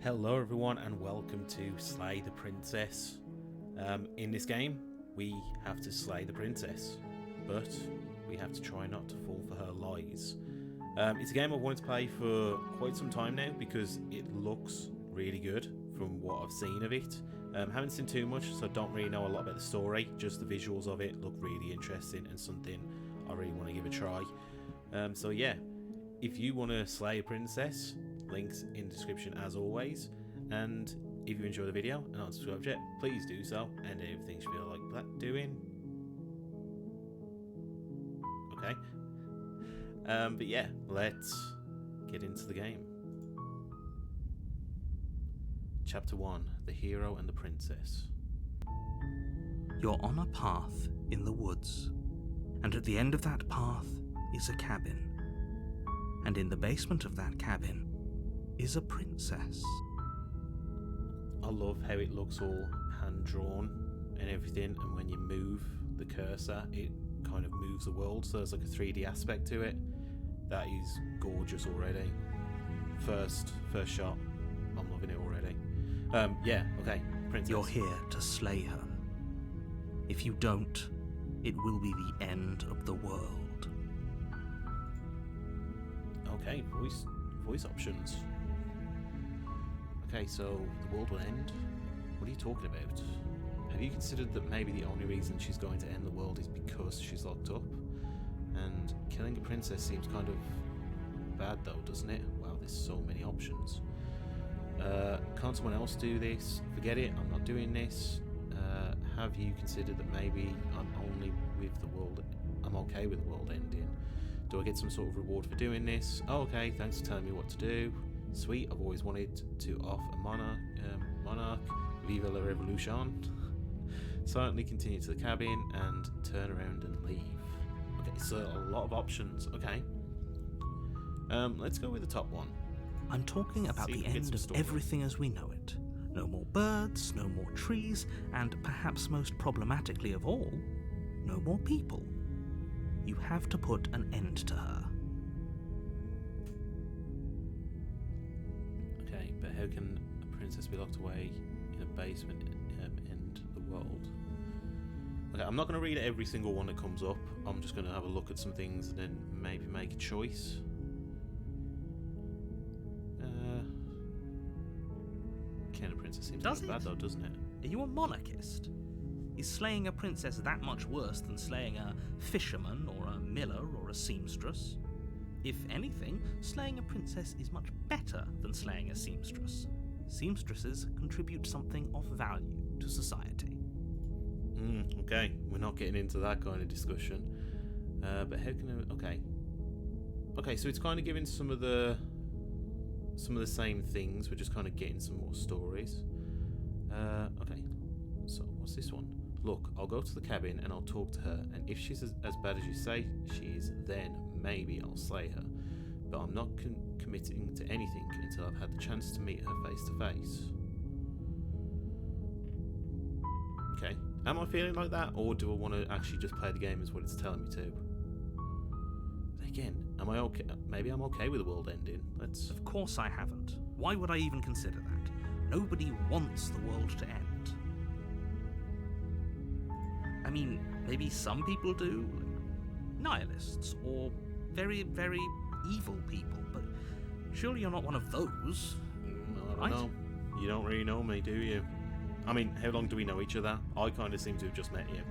Hello everyone and welcome to Slay the Princess. In this game, we have to slay the princess, but we have to try not to fall for her lies. It's a game I've wanted to play for quite some time now because it looks really good from what I've seen of it. Haven't seen too much, so I don't really know a lot about the story, just the visuals of it look really interesting and something I really want to give a try. So yeah, if you want to slay a princess, links in the description as always, and if you enjoy the video and aren't subscribed yet, please do so, and everything should feel like that doing. Okay. But yeah, let's get into the game. Chapter 1, The Hero and the Princess. You're on a path in the woods, and at the end of that path is a cabin. And in the basement of that cabin is a princess. I love how it looks all hand-drawn and everything, and when you move the cursor, it kind of moves the world, so there's like a 3D aspect to it. That is gorgeous already. First shot, I'm loving it already. Yeah, okay, princess. You're here to slay her. If you don't, it will be the end of the world. Okay, voice options. Okay, so the world will end? What are you talking about? Have you considered that maybe the only reason she's going to end the world is because she's locked up? And killing a princess seems kind of bad though, doesn't it? Wow, there's so many options. Can't someone else do this? Forget it, I'm not doing this. Have you considered that maybe I'm okay with the world ending? Do I get some sort of reward for doing this? Oh, okay, thanks for telling me what to do. Sweet, I've always wanted to off a monarch. Viva la revolution. Silently continue to the cabin and turn around and leave. Okay, so a lot of options. Okay. Let's go with the top one. I'm talking about the end of everything as we know it. No more birds, no more trees, and perhaps most problematically of all, no more people. You have to put an end to her. Okay, but how can a princess be locked away in a basement and end the world? Okay, I'm not going to read every single one that comes up. I'm just going to have a look at some things and then maybe make a choice. Killing a princess seems kind of bad though, doesn't it? Are you a monarchist? Is slaying a princess that much worse than slaying a fisherman or a miller or a seamstress? If anything, slaying a princess is much better than slaying a seamstress. Seamstresses contribute something of value to society. Okay, we're not getting into that kind of discussion. But how can I... Okay, so it's kind of giving some of the same things. We're just kind of getting some more stories. Okay, so what's this one? Look, I'll go to the cabin and I'll talk to her, and if she's as bad as you say she is, then maybe I'll slay her. But I'm not committing to anything until I've had the chance to meet her face to face. Okay, am I feeling like that, or do I want to actually just play the game as what it's telling me to? But again, am I okay? Maybe I'm okay with the world ending. Of course I haven't. Why would I even consider that? Nobody wants the world to end. I mean, maybe some people do, nihilists, or very, very evil people, but surely you're not one of those, I don't know. You don't really know me, do you? I mean, how long do we know each other? I kind of seem to have just met you.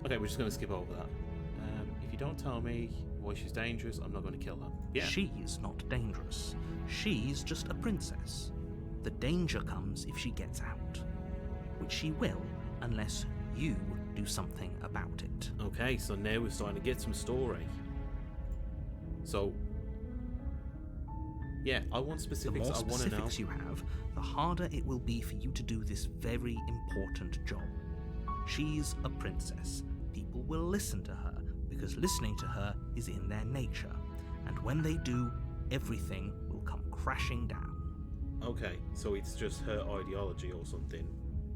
Okay, we're just going to skip over that. If you don't tell me why she's dangerous, I'm not going to kill her. Yeah. She's not dangerous. She's just a princess. The danger comes if she gets out, which she will unless you do something about it. Okay, so now we're starting to get some story. So, yeah, I want specifics. The more I want to know. specifics you have, the harder it will be for you to do this very important job. She's a princess. People will listen to her because listening to her is in their nature. And when they do, everything will come crashing down. Okay, so it's just her ideology or something.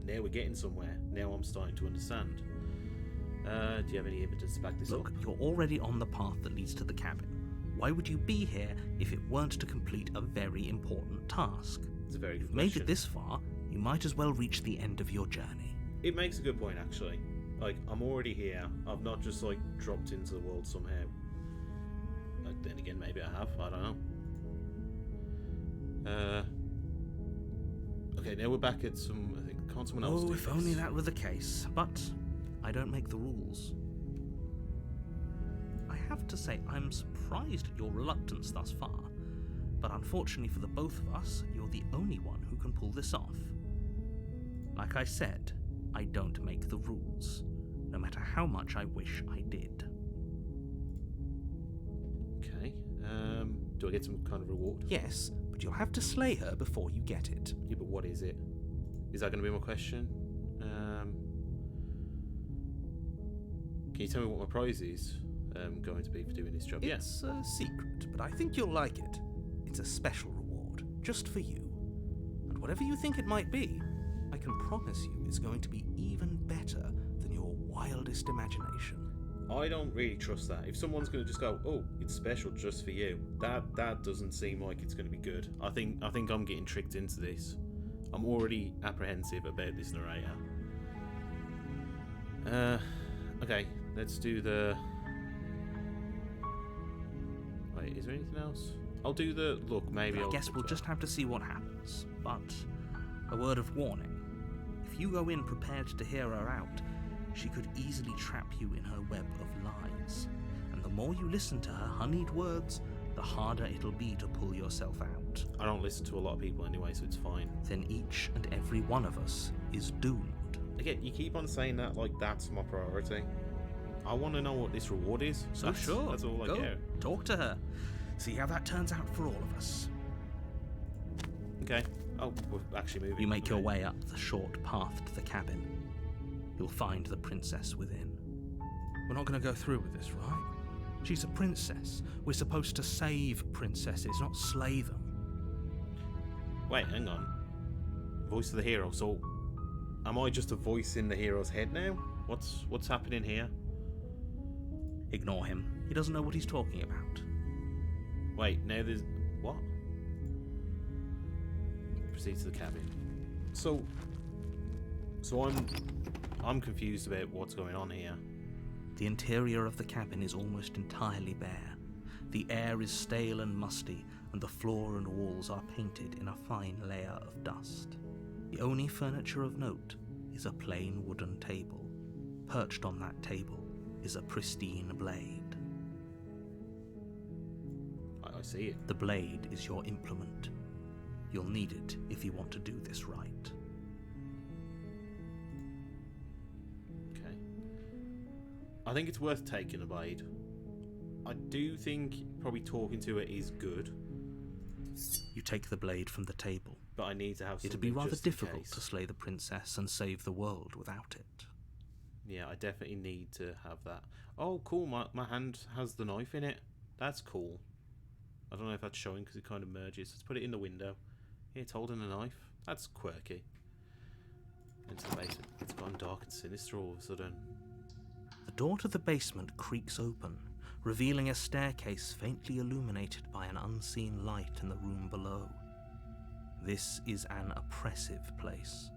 Now we're getting somewhere. Now I'm starting to understand. Do you have any evidence to back this up? Look, you're already on the path that leads to the cabin. Why would you be here if it weren't to complete a very important task? It's a very good You've made question. it this far, you might as well reach the end of your journey. It makes a good point, actually. Like, I'm already here. I've not just, like, dropped into the world somehow. Then again, maybe I have. I don't know. Okay, now we're back at some... I think, can't someone else do if this? only that were the case. But I don't make the rules. I have to say, I'm surprised at your reluctance thus far. But unfortunately for the both of us, you're the only one who can pull this off. Like I said, I don't make the rules, no matter how much I wish I did. Okay. Do I get some kind of reward? Yes, but you'll have to slay her before you get it. Yeah, but what is it? Is that going to be my question? Can you tell me what my prize is going to be for doing this job? It's a secret, but I think you'll like it. It's a special reward, just for you. And whatever you think it might be, I can promise you it's going to be even better than your wildest imagination. I don't really trust that. If someone's going to just go, "Oh, it's special just for you," that doesn't seem like it's going to be good. I think I'm getting tricked into this. I'm already apprehensive about this narrator. Okay, let's do the... Wait, is there anything else? I'll do the... Look, maybe I guess we'll just have to see what happens. But a word of warning. If you go in prepared to hear her out, she could easily trap you in her web of lies. And the more you listen to her honeyed words, the harder it'll be to pull yourself out. I don't listen to a lot of people anyway, so it's fine. Then each and every one of us is doomed. Again, you keep on saying that like that's my priority. I want to know what this reward is. So that's all I go, care. talk to her. See how that turns out for all of us. Okay. Oh, we're actually moving. You make your way up the short path to the cabin. You'll find the princess within. We're not going to go through with this, right? She's a princess. We're supposed to save princesses, not slay them. Wait, hang on. Voice of the hero. So, am I just a voice in the hero's head now? What's happening here? Ignore him. He doesn't know what he's talking about. Wait, now there's... What? Proceed to the cabin. So I'm confused about what's going on here. The interior of the cabin is almost entirely bare. The air is stale and musty, and the floor and walls are painted in a fine layer of dust. The only furniture of note is a plain wooden table. Perched on that table is a pristine blade. I see it. The blade is your implement. You'll need it if you want to do this right. Okay. I think it's worth taking the blade. I do think probably talking to it is good, You take the blade from the table. but I need to have something It'd be rather just in difficult case. to slay the princess and save the world without it. Yeah, I definitely need to have that. Oh, cool. My hand has the knife in it. That's cool. I don't know if that's showing because it kind of merges. Let's put it in the window. Here, it's holding a knife. That's quirky. Into the basement. It's gone dark and sinister all of a sudden. The door to the basement creaks open, revealing a staircase faintly illuminated by an unseen light in the room below. This is an oppressive place.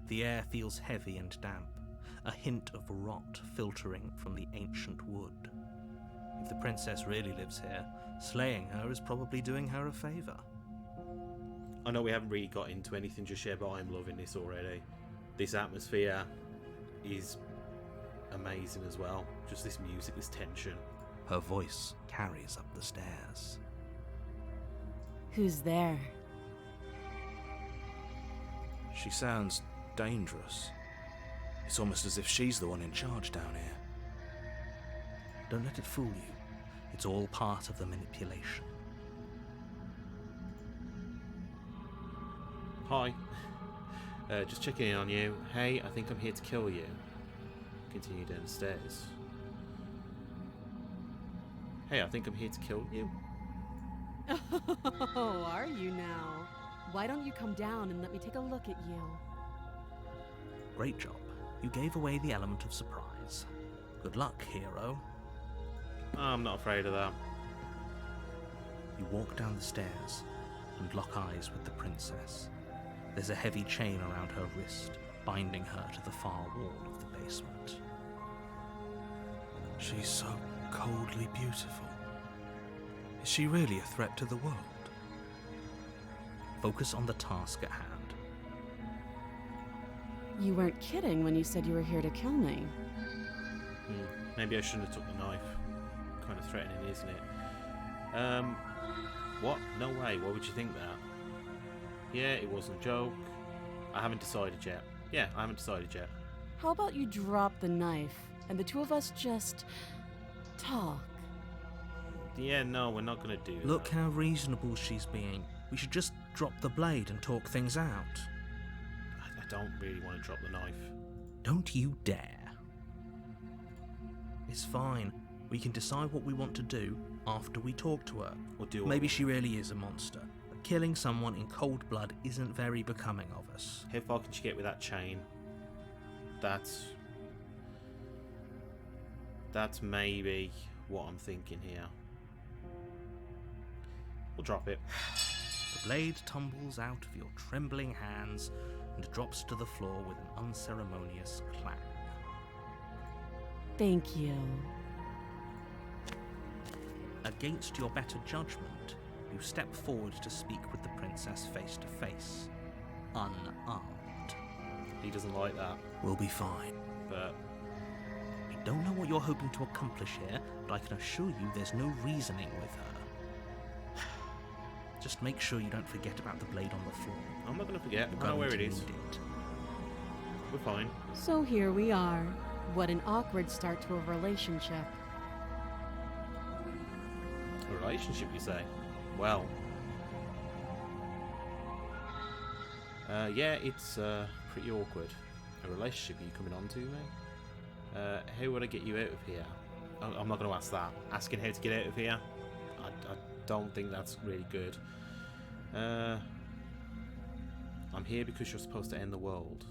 The air feels heavy and damp, a hint of rot filtering from the ancient wood. If the princess really lives here, slaying her is probably doing her a favour. I know we haven't really got into anything just yet, but I'm loving this already. This atmosphere is amazing as well. Just this music, this tension. Her voice carries up the stairs. Who's there? She sounds dangerous. It's almost as if she's the one in charge down here. Don't let it fool you. It's all part of the manipulation. Hi. Just checking in on you. Hey, I think I'm here to kill you. Continue down the stairs. Hey, I think I'm here to kill you. Oh, are you now? Why don't you come down and let me take a look at you? Great job. You gave away the element of surprise. Good luck, hero. I'm not afraid of that. You walk down the stairs and lock eyes with the princess. There's a heavy chain around her wrist, binding her to the far wall of the basement. She's so coldly beautiful. Is she really a threat to the world? Focus on the task at hand. You weren't kidding when you said you were here to kill me. Maybe I shouldn't have took the knife. Kind of threatening, isn't it? What? No way. Why would you think that? Yeah, it wasn't a joke. I haven't decided yet. Yeah, I haven't decided yet. How about you drop the knife and the two of us just talk? Yeah, no, we're not going to do Look that. how reasonable she's being. We should just drop the blade and talk things out. I don't really want to drop the knife. Don't you dare. It's fine. We can decide what we want to do after we talk to her. Or do Maybe she really is a monster. But killing someone in cold blood isn't very becoming of us. How far can she get with that chain? That's maybe what I'm thinking here. We'll drop it. The blade tumbles out of your trembling hands and drops to the floor with an unceremonious clang. Thank you. Against your better judgment, you step forward to speak with the princess face to face, unarmed. He doesn't like that, We'll be fine. but We don't know what you're hoping to accomplish here, but I can assure you there's no reasoning with her. Just make sure you don't forget about the blade on the floor. I'm not going to forget. You're I know going where to it is. need it. We're fine. So here we are. What an awkward start to a relationship. A relationship, you say? Well. Yeah, it's pretty awkward. A relationship, are you coming on to me? How would I get you out of here? I'm not going to ask that. Asking how to get out of here? I don't think that's really good. I'm here because you're supposed to end the world.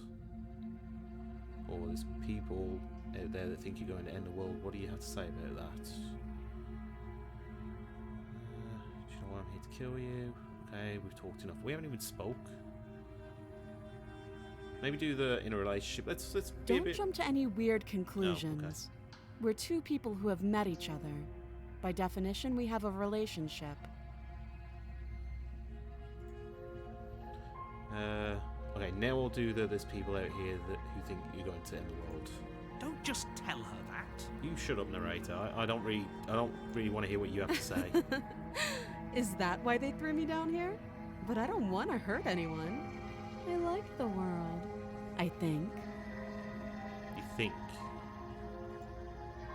Or there's people out there that think you're going to end the world. What do you have to say about that? Do you know why I'm here to kill you? Okay, we've talked enough. We haven't even spoke. Maybe do the in a relationship. Let's be a Don't bit. jump to any weird conclusions. We're two people who have met each other. By definition, we have a relationship. Okay, now we'll do the there's people out here who think you're going to end the world. Don't just tell her that. You shut up, narrator. I don't really want to hear what you have to say. Is that why they threw me down here? But I don't want to hurt anyone. I like the world, I think. You think?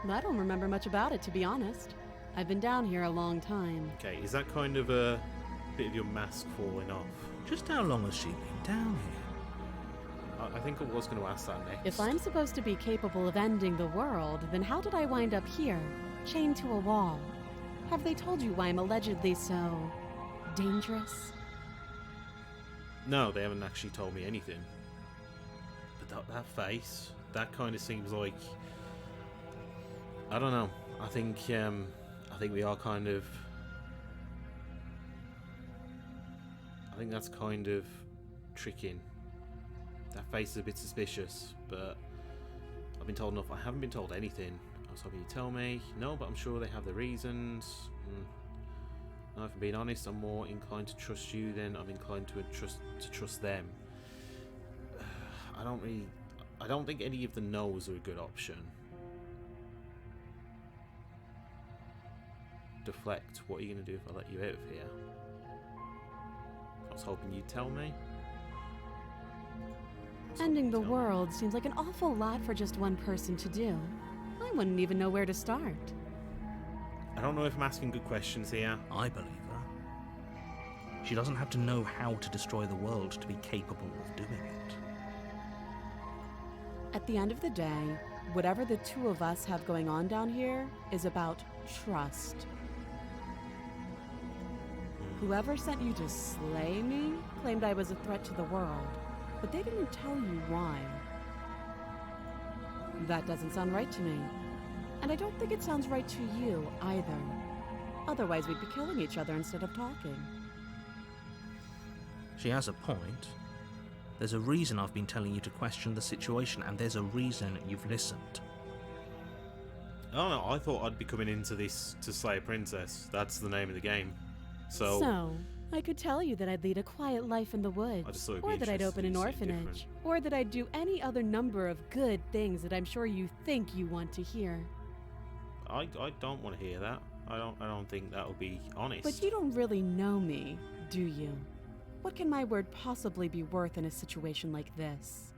I don't remember much about it, to be honest. I've been down here a long time. Okay, is that kind of a bit of your mask falling off? Just how long has she been down here? I think I was going to ask that next. If I'm supposed to be capable of ending the world, then how did I wind up here, chained to a wall? Have they told you why I'm allegedly so dangerous? No, they haven't actually told me anything. But that face, that kind of seems like, I don't know. I think we are kind of. I think that's kind of tricking. That face is a bit suspicious, but I've been told enough. I haven't been told anything. I was hoping you'd tell me. No, but I'm sure they have their reasons. Now, if I'm being honest, I'm more inclined to trust you than I'm inclined to trust them. I don't think any of the no's are a good option. Deflect. What are you going to do if I let you out of here? I was hoping you'd tell me. Ending the world seems like an awful lot for just one person to do. I wouldn't even know where to start. I don't know if I'm asking good questions here. I believe her. She doesn't have to know how to destroy the world to be capable of doing it. At the end of the day, whatever the two of us have going on down here is about trust. Whoever sent you to slay me claimed I was a threat to the world, but they didn't tell you why. That doesn't sound right to me. And I don't think it sounds right to you either. Otherwise, we'd be killing each other instead of talking. She has a point. There's a reason I've been telling you to question the situation, and there's a reason you've listened. Oh no, I thought I'd be coming into this to slay a princess. That's the name of the game. So, I could tell you that I'd lead a quiet life in the woods, I just thought it'd be or that I'd open an interesting to see something orphanage, or that I'd do any other number of good things that I'm sure you think you want to hear. I don't want to hear that. I don't think that'll be honest. But you don't really know me, do you? What can my word possibly be worth in a situation like this?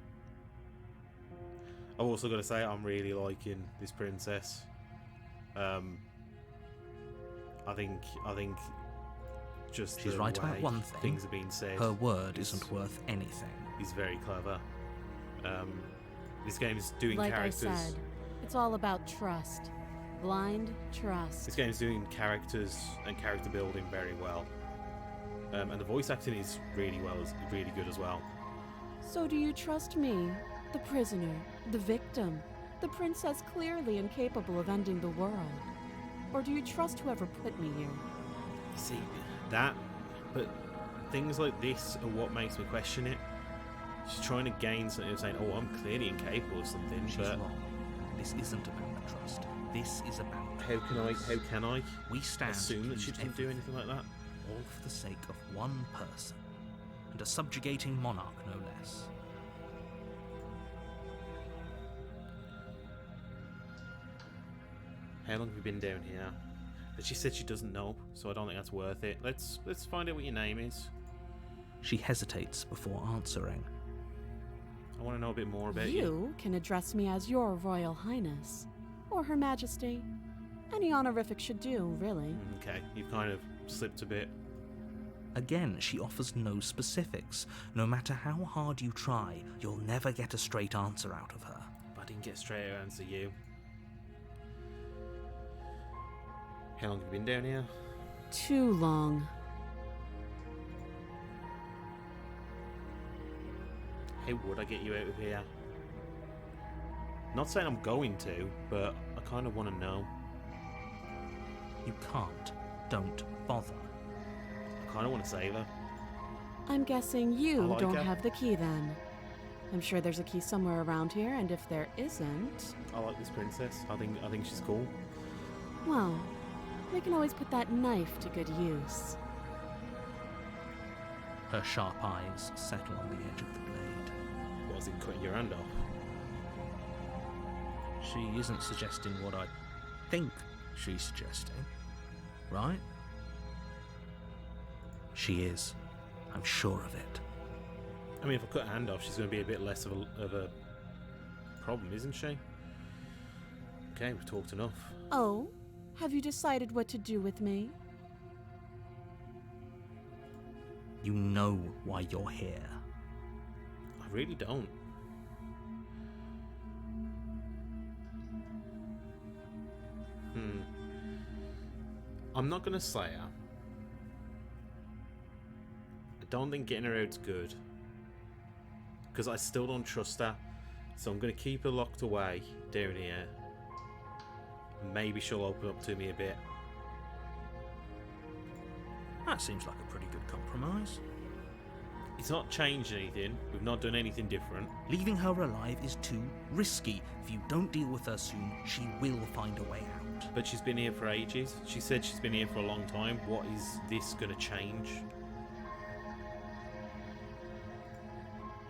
I've also got to say I'm really liking this princess. I think just She's the right way about one thing. things are being said. Her word isn't worth anything. He's very clever. This game is doing Like characters. I said, it's all about trust. Blind trust. This game is doing characters and character building very well. And the voice acting is really good as well. So do you trust me, the prisoner, the victim, the princess clearly incapable of ending the world? Or do you trust whoever put me here? You see, but things like this are what makes me question it. She's trying to gain something of saying, oh, I'm clearly incapable of something, She's but wrong. This isn't about trust. This is about how can I We stand assume to that she lose doesn't do anything like that? all for the sake of one person, and a subjugating monarch no less. How long have you been down here? But she said she doesn't know, so I don't think that's worth it. Let's find out what your name is. She hesitates before answering. I want to know a bit more about you. You can address me as Your Royal Highness, or Her Majesty. Any honorific should do, really. Okay, you've kind of slipped a bit. Again, she offers no specifics. No matter how hard you try, you'll never get a straight answer out of her. But I didn't get a straight answer, you. How long have you been down here? Too long. How would I get you out of here? Not saying I'm going to, but I kind of want to know. You can't. Don't bother. I kind of want to save her. I'm guessing I you like don't it. have the key then. I'm sure there's a key somewhere around here, and if there isn't, I like this princess. I think she's cool. well, we can always put that knife to good use. Her sharp eyes settle on the edge of the blade. Was it cutting your hand off? She isn't suggesting what I think she's suggesting, right? She is. I'm sure of it. I mean, if I cut her hand off, she's going to be a bit less of a problem, isn't she? Okay, we've talked enough. Oh, have you decided what to do with me? You know why you're here. I really don't. I'm not going to slay her. I don't think getting her out's good. Because I still don't trust her. So I'm going to keep her locked away down here. Maybe she'll open up to me a bit. That seems like a pretty good compromise. It's not changed anything. We've not done anything different. Leaving her alive is too risky. If you don't deal with her soon, she will find a way out. But she's been here for ages. She said she's been here for a long time. What is this going to change?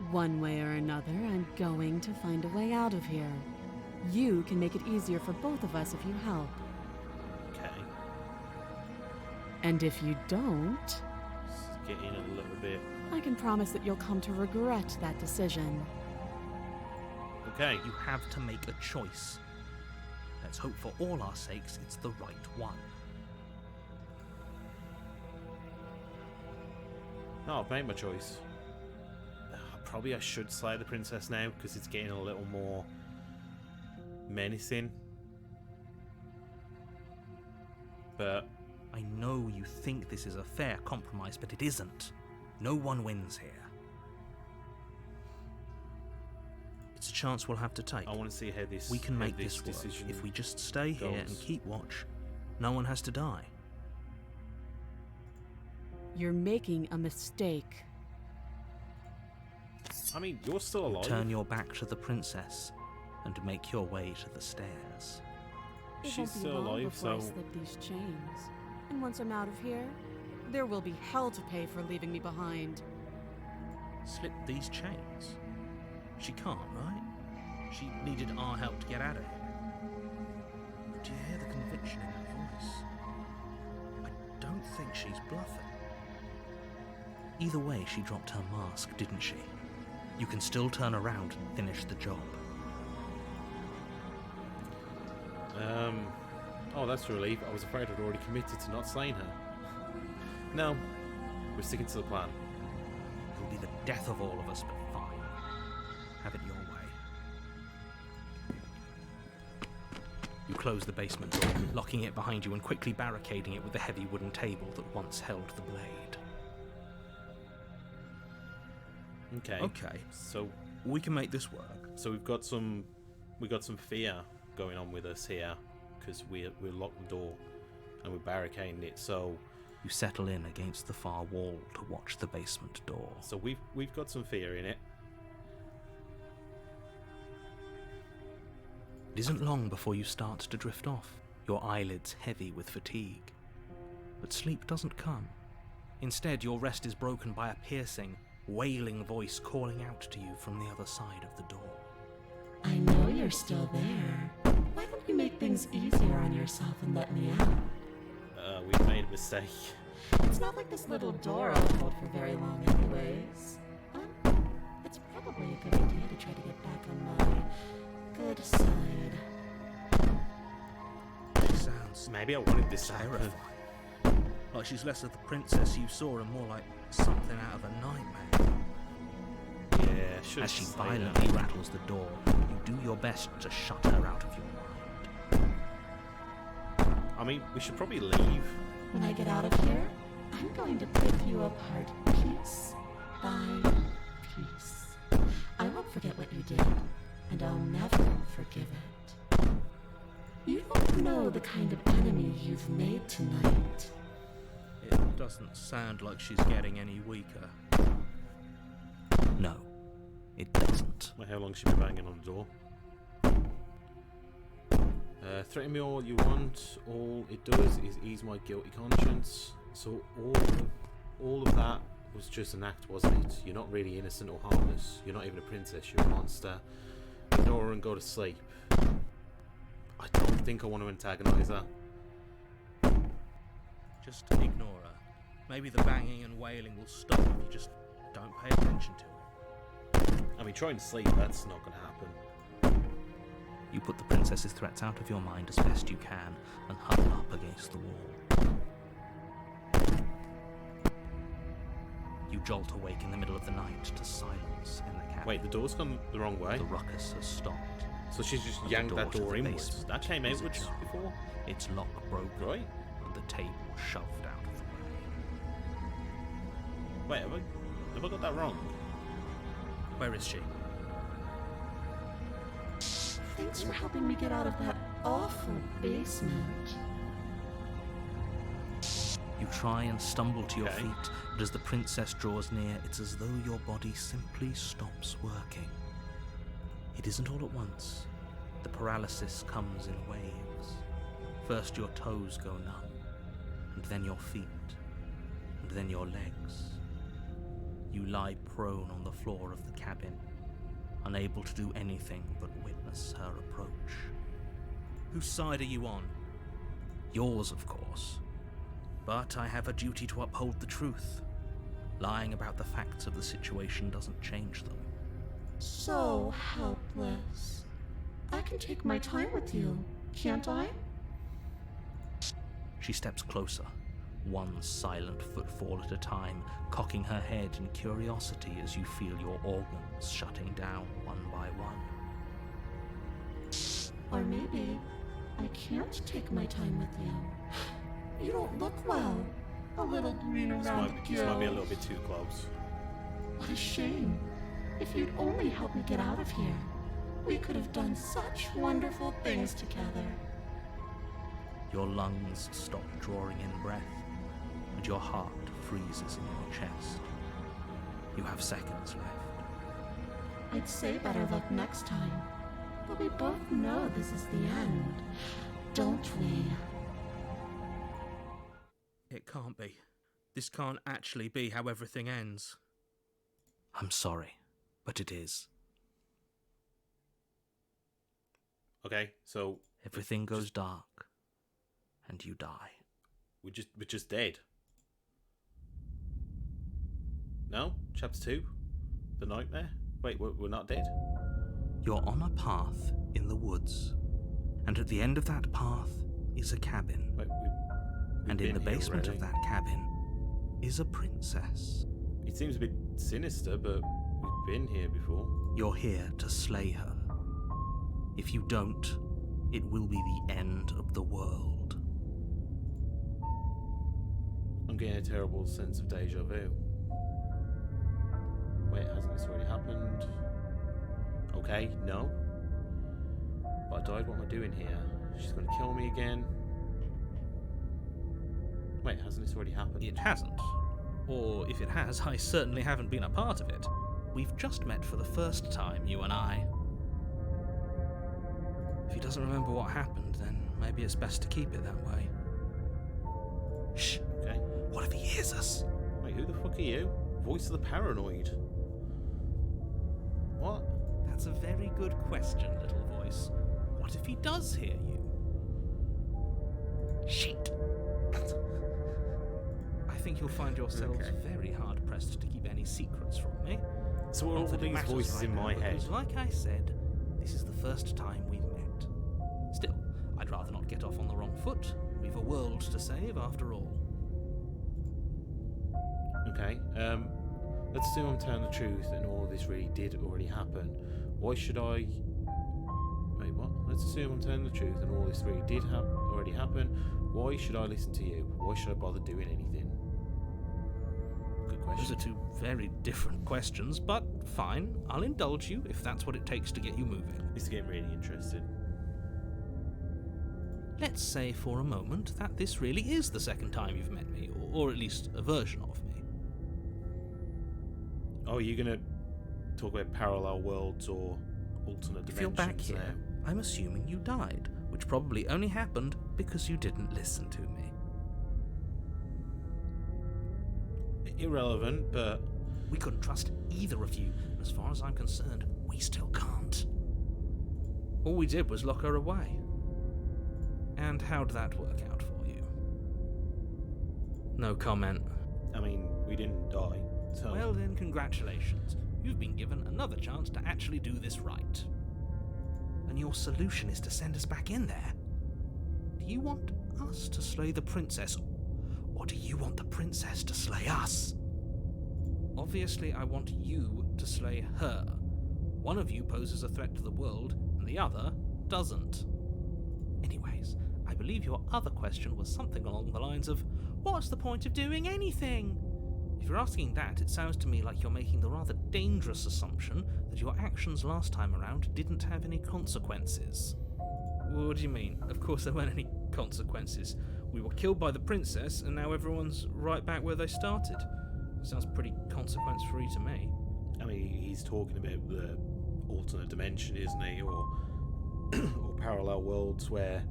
One way or another, I'm going to find a way out of here. You can make it easier for both of us if you help. Okay. And if you don't, Just get in a little bit. I can promise that you'll come to regret that decision. Okay. You have to make a choice. Let's hope for all our sakes it's the right one. No, I've made my choice. Probably I should slay the princess now because it's getting a little more menacing. But I know you think this is a fair compromise, but it isn't. No one wins here. It's a chance we'll have to take. I want to see how this We can how make this work. decision If we just stay here and goes. keep watch, no one has to die. You're making a mistake. I mean, you're still alive. Turn your back to the princess and make your way to the stairs. It She's won't be still long alive, before I so slip these chains. And once I'm out of here, there will be hell to pay for leaving me behind. Slip these chains? She can't, right? She needed our help to get out of here. Do you hear the conviction in her voice? I don't think she's bluffing. Either way, she dropped her mask, didn't she? You can still turn around and finish the job. Oh, that's a relief. I was afraid I'd already committed to not slaying her. No, we're sticking to the plan. It'll be the death of all of us, but fine. Have it your way. You close the basement door, locking it behind you and quickly barricading it with the heavy wooden table that once held the blade. Okay. So We can make this work. we've got some fear going on with us here because we locked the door and we're barricading it. So You settle in against the far wall to watch the basement door. we've got some fear in it. It isn't long before you start to drift off, your eyelids heavy with fatigue. But sleep doesn't come. Instead, your rest is broken by a piercing, wailing voice calling out to you from the other side of the door. I know you're still there. Why don't you make things easier on yourself and let me out? We've made a mistake. It's not like this little door will hold for very long anyways. It's probably a good idea to try to get back on my good side. It sounds Maybe I wanted this to happen. terrifying. Like she's less of the princess you saw and more like something out of a nightmare. Yeah, should As she violently rattles the door, you do your best to shut her out of your mind. I mean, we should probably leave. When I get out of here, I'm going to pick you apart piece by piece. I won't forget what you did, and I'll never forgive it. You don't know the kind of enemy you've made tonight. It doesn't sound like she's getting any weaker. No, it doesn't. Well, how long should we be banging on the door? Threaten me all you want. All it does is ease my guilty conscience. So all of that was just an act, wasn't it? You're not really innocent or harmless. You're not even a princess. You're a monster. Ignore her and go to sleep. I don't think I want to antagonize her. Just ignore her. Maybe the banging and wailing will stop if you just don't pay attention to it. I mean, trying to sleep, that's not going to happen. You put the princess's threats out of your mind as best you can and huddle up against the wall. You jolt awake in the middle of the night to silence in the cabin. Wait, the door's gone the wrong way? The ruckus has stopped. So she's just The yanked door that to door the inwards. basement That came is outwards ajar. before? Its lock broken, Right. and the table shoved out of the way. Wait, have I got that wrong? Where is she? Thanks for helping me get out of that awful basement. You try and stumble to your Okay. feet, but as the princess draws near, it's as though your body simply stops working. It isn't all at once. The paralysis comes in waves. First your toes go numb, and then your feet, and then your legs. You lie prone on the floor of the cabin, unable to do anything but witness her approach. Whose side are you on? Yours, of course. But I have a duty to uphold the truth. Lying about the facts of the situation doesn't change them. So helpless. I can take my time with you, can't I? She steps closer, one silent footfall at a time, cocking her head in curiosity as you feel your organs shutting down one by one. Or maybe I can't take my time with you. You don't look well. A little green around the This might be a little gills. bit too close. What a shame. If you'd only helped me get out of here, we could have done such wonderful things together. Your lungs stop drawing in breath, and your heart freezes in your chest. You have seconds left. I'd say better luck next time. But we both know this is the end, don't we? It can't be. This can't actually be how everything ends. I'm sorry, but it is. Okay, so Everything goes dark, and you die. we're just dead. No? Chapter 2? The nightmare? Wait, we're not dead? You're on a path in the woods, and at the end of that path is a cabin. Wait, we've And in the been here basement of already. that cabin is a princess. It seems a bit sinister, but we've been here before. You're here to slay her. If you don't, it will be the end of the world. I'm getting a terrible sense of deja vu. Wait, hasn't this already happened? Okay, no. But I died, what am I doing here? She's gonna kill me again. Wait, hasn't this already happened? It hasn't. Or if it has, I certainly haven't been a part of it. We've just met for the first time, you and I. If he doesn't remember what happened, then maybe it's best to keep it that way. Shh! Okay. What if he hears us? Wait, who the fuck are you? Voice of the paranoid. What? That's a very good question, little voice. What if he does hear you? Shit! I think you'll find yourselves Okay. very hard-pressed to keep any secrets from me. So what are Not all that it these matters voices right in now, my head? because like I said, this is the first time we've met. Still, I'd rather not get off on the wrong foot. We've a world to save, after all. Okay, let's assume I'm telling the truth and all this really did already happen. Why should I... Wait, what? Let's assume I'm telling the truth and all this really did already happen. Why should I listen to you? Why should I bother doing anything? Good Those question. are two very different questions, but fine. I'll indulge you if that's what it takes to get you moving. This is getting really interesting. Let's say for a moment that this really is the second time you've met me, or at least a version of me. Oh, are you gonna talk about parallel worlds or alternate If you're dimensions back here, now? I'm assuming you died, which probably only happened because you didn't listen to me. Irrelevant, but We couldn't trust either of you, and as far as I'm concerned, we still can't. All we did was lock her away. And how'd that work out for you? No comment. I mean, we didn't die. So Well then, congratulations. You've been given another chance to actually do this right. And your solution is to send us back in there. Do you want us to slay the princess, or do you want the princess to slay us? Obviously, I want you to slay her. One of you poses a threat to the world, and the other doesn't. Anyways, I believe your other question was something along the lines of, what's the point of doing anything? If you're asking that, it sounds to me like you're making the rather dangerous assumption that your actions last time around didn't have any consequences. What do you mean? Of course there weren't any consequences. We were killed by the princess, and now everyone's right back where they started. Sounds pretty consequence-free to me. I mean, he's talking about the alternate dimension, isn't he? Or or parallel worlds where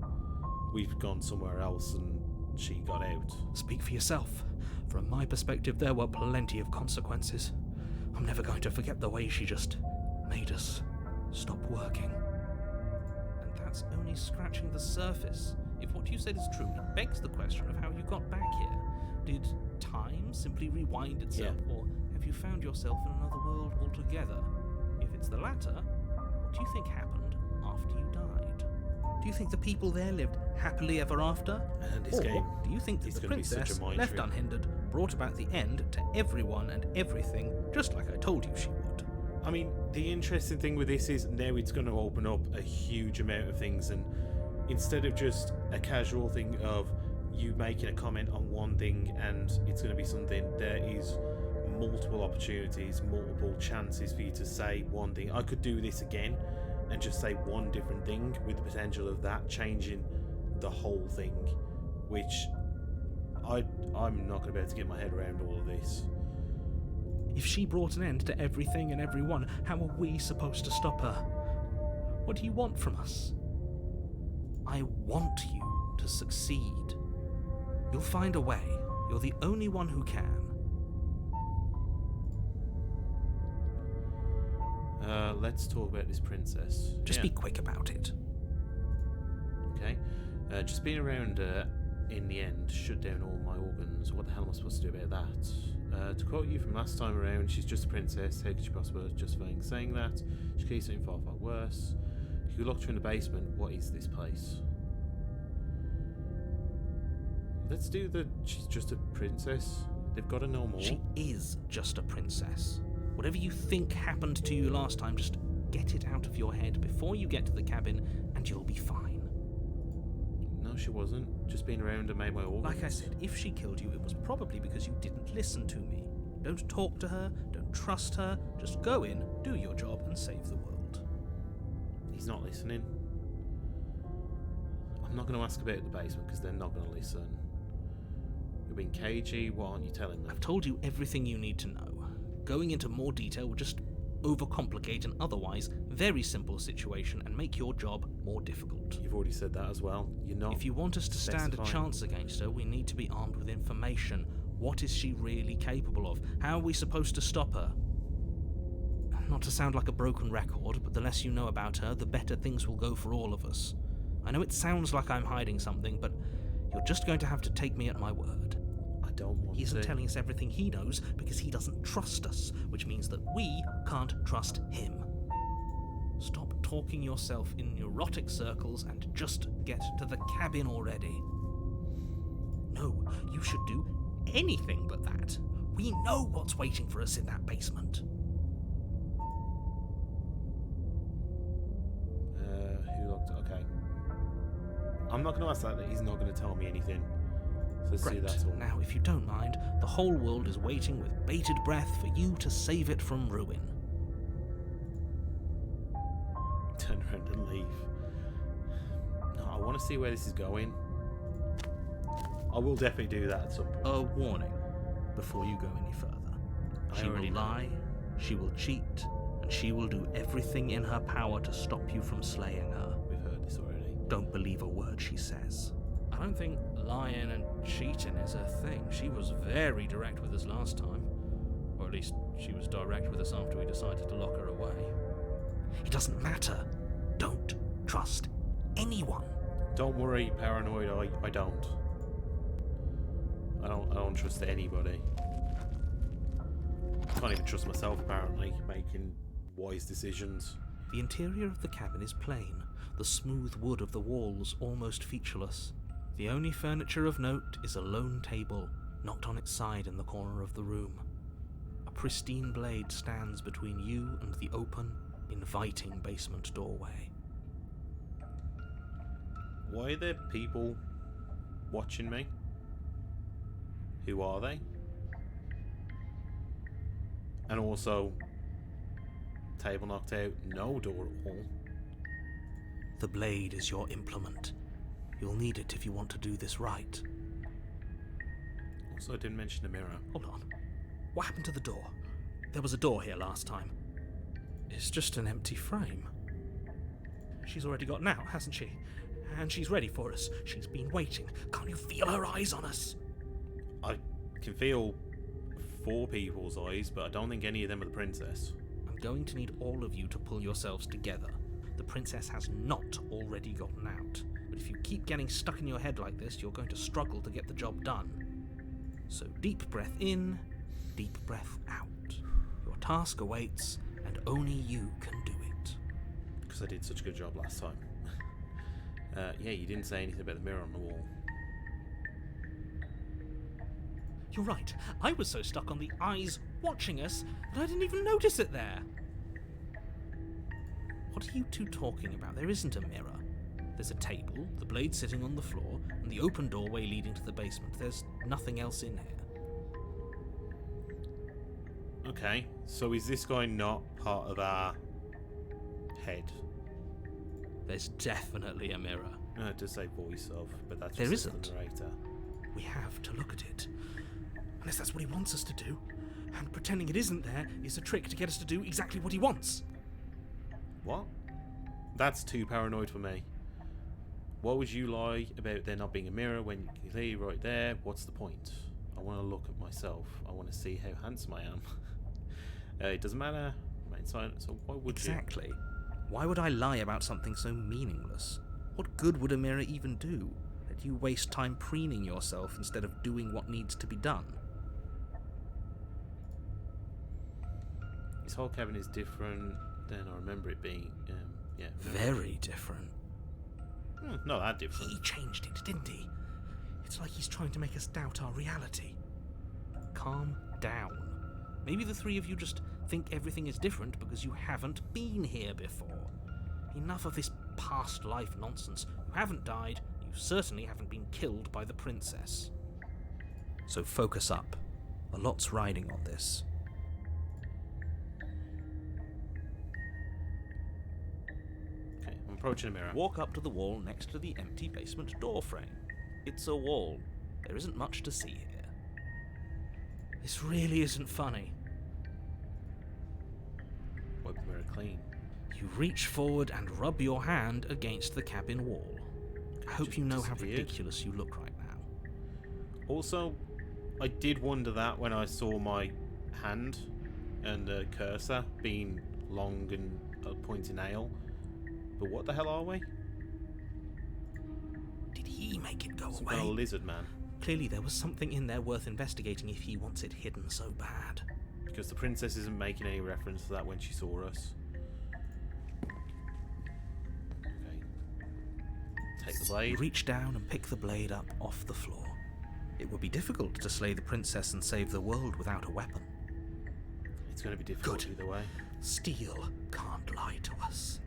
we've gone somewhere else and she got out. Speak for yourself. From my perspective, there were plenty of consequences. I'm never going to forget the way she just made us stop working. And that's only scratching the surface. If what you said is true, it begs the question of how you got back here. Did time simply rewind itself, or have you found yourself in another world altogether? If it's the latter, what do you think happened after you died? Do you think the people there lived happily ever after? And this Or game do you think that is the gonna be such a princess, mind left trip. unhindered, brought about the end to everyone and everything, just like I told you she would? I mean, the interesting thing with this is now it's going to open up a huge amount of things, and instead of just a casual thing of you making a comment on one thing and it's going to be something, there is multiple opportunities, multiple chances for you to say one thing. I could do this again and just say one different thing with the potential of that changing the whole thing, which I'm not going to be able to get my head around all of this. If she brought an end to everything and everyone, how are we supposed to stop her? What do you want from us? I want you to succeed. You'll find a way. You're the only one who can. Let's talk about this princess. Just be quick about it. Okay. Just being around in the end shut down all my organs. What the hell am I supposed to do about that? To quote you from last time around, she's just a princess. How could she possibly justify saying that? She could do something far, far worse. You locked her in the basement. What is this place? Let's do the she's just a princess. They've got to know more. She is just a princess. Whatever you think happened to you last time, just get it out of your head before you get to the cabin and you'll be fine. No, she wasn't. Just being around and made my organs. Like I said, if she killed you, it was probably because you didn't listen to me. Don't talk to her, don't trust her, just go in, do your job and save the world. He's not listening. I'm not going to ask about the basement because they're not going to listen. You're being cagey. Why aren't you telling them? I've told you everything you need to know. Going into more detail will just overcomplicate an otherwise very simple situation and make your job more difficult. You've already said that as well. You're not. If you want us to stand a specifying. chance against her, we need to be armed with information. What is she really capable of? How are we supposed to stop her? Not to sound like a broken record, but the less you know about her, the better things will go for all of us. I know it sounds like I'm hiding something, but you're just going to have to take me at my word. I don't want He isn't to. telling us everything he knows because he doesn't trust us, which means that we can't trust him. Stop talking yourself in neurotic circles and just get to the cabin already. No, you should do anything but that. We know what's waiting for us in that basement. Who locked it? Okay. I'm not going to ask that. He's not going to tell me anything. So let's see, Great. that's all. Now, if you don't mind, the whole world is waiting with bated breath for you to save it from ruin. Turn around and leave. No, I want to see where this is going. I will definitely do that at some point. A warning before you go any further. I She will already know. lie, she will cheat, and she will do everything in her power to stop you from slaying her. We've heard this already. Don't believe a word she says. I don't think lying and cheating is her thing. She was very direct with us last time. Or at least she was direct with us after we decided to lock her away. It doesn't matter. Don't trust anyone. Don't worry, paranoid. I don't. I don't trust anybody. I can't even trust myself, apparently, making wise decisions. The interior of the cabin is plain, the smooth wood of the walls almost featureless. The only furniture of note is a lone table, knocked on its side in the corner of the room. A pristine blade stands between you and the open, inviting basement doorway. Why are there people watching me? Who are they? And also, table knocked out, no door at all. The blade is your implement. You'll need it if you want to do this right. Also, I didn't mention the mirror. Hold on. What happened to the door? There was a door here last time. It's just an empty frame. She's already got out, hasn't she? And she's ready for us. She's been waiting. Can't you feel her eyes on us? I can feel 4 people's eyes, but I don't think any of them are the princess. I'm going to need all of you to pull yourselves together. The princess has not already gotten out. But if you keep getting stuck in your head like this, you're going to struggle to get the job done. So deep breath in, deep breath out. Your task awaits, and only you can do it. Because I did such a good job last time. Yeah, you didn't say anything about the mirror on the wall. You're right. I was so stuck on the eyes watching us that I didn't even notice it there. What are you two talking about? There isn't a mirror. There's a table, the blade sitting on the floor, and the open doorway leading to the basement. There's nothing else in here. Okay, so is this guy not part of our head? There's definitely a mirror. No, it does say voice of, but that's There just isn't. the narrator. We have to look at it. Unless that's what he wants us to do. And pretending it isn't there is a trick to get us to do exactly what he wants. What? That's too paranoid for me. Why would you lie about there not being a mirror when you can see right there? What's the point? I want to look at myself. I want to see how handsome I am. It doesn't matter. I'm inside, so why would you? Exactly. Why would I lie about something so meaningless? What good would a mirror even do? That you waste time preening yourself instead of doing what needs to be done. This whole cabin is different than I remember it being. Yeah. Very different. Not that different. He changed it, didn't he? It's like he's trying to make us doubt our reality. Calm down. Maybe the three of you just think everything is different because you haven't been here before. Enough of this past life nonsense. You haven't died. You certainly haven't been killed by the princess. So focus up. A lot's riding on this. Okay, I'm approaching a mirror. Walk up to the wall next to the empty basement door frame. It's a wall. There isn't much to see here. This really isn't funny. Wipe the mirror clean. You reach forward and rub your hand against the cabin wall. I hope Just you know how disappeared. ridiculous you look right now. Also, I did wonder that when I saw my hand and cursor being long and a pointy nail. But what the hell are we? Did he make it go Some away? kind of lizard man. Clearly there was something in there worth investigating if he wants it hidden so bad. Because the princess isn't making any reference to that when she saw us. Okay. Take the You blade. reach down and pick the blade up off the floor. It would be difficult to slay the princess and save the world without a weapon. It's going to be difficult Good. either way. Steel can't lie to us.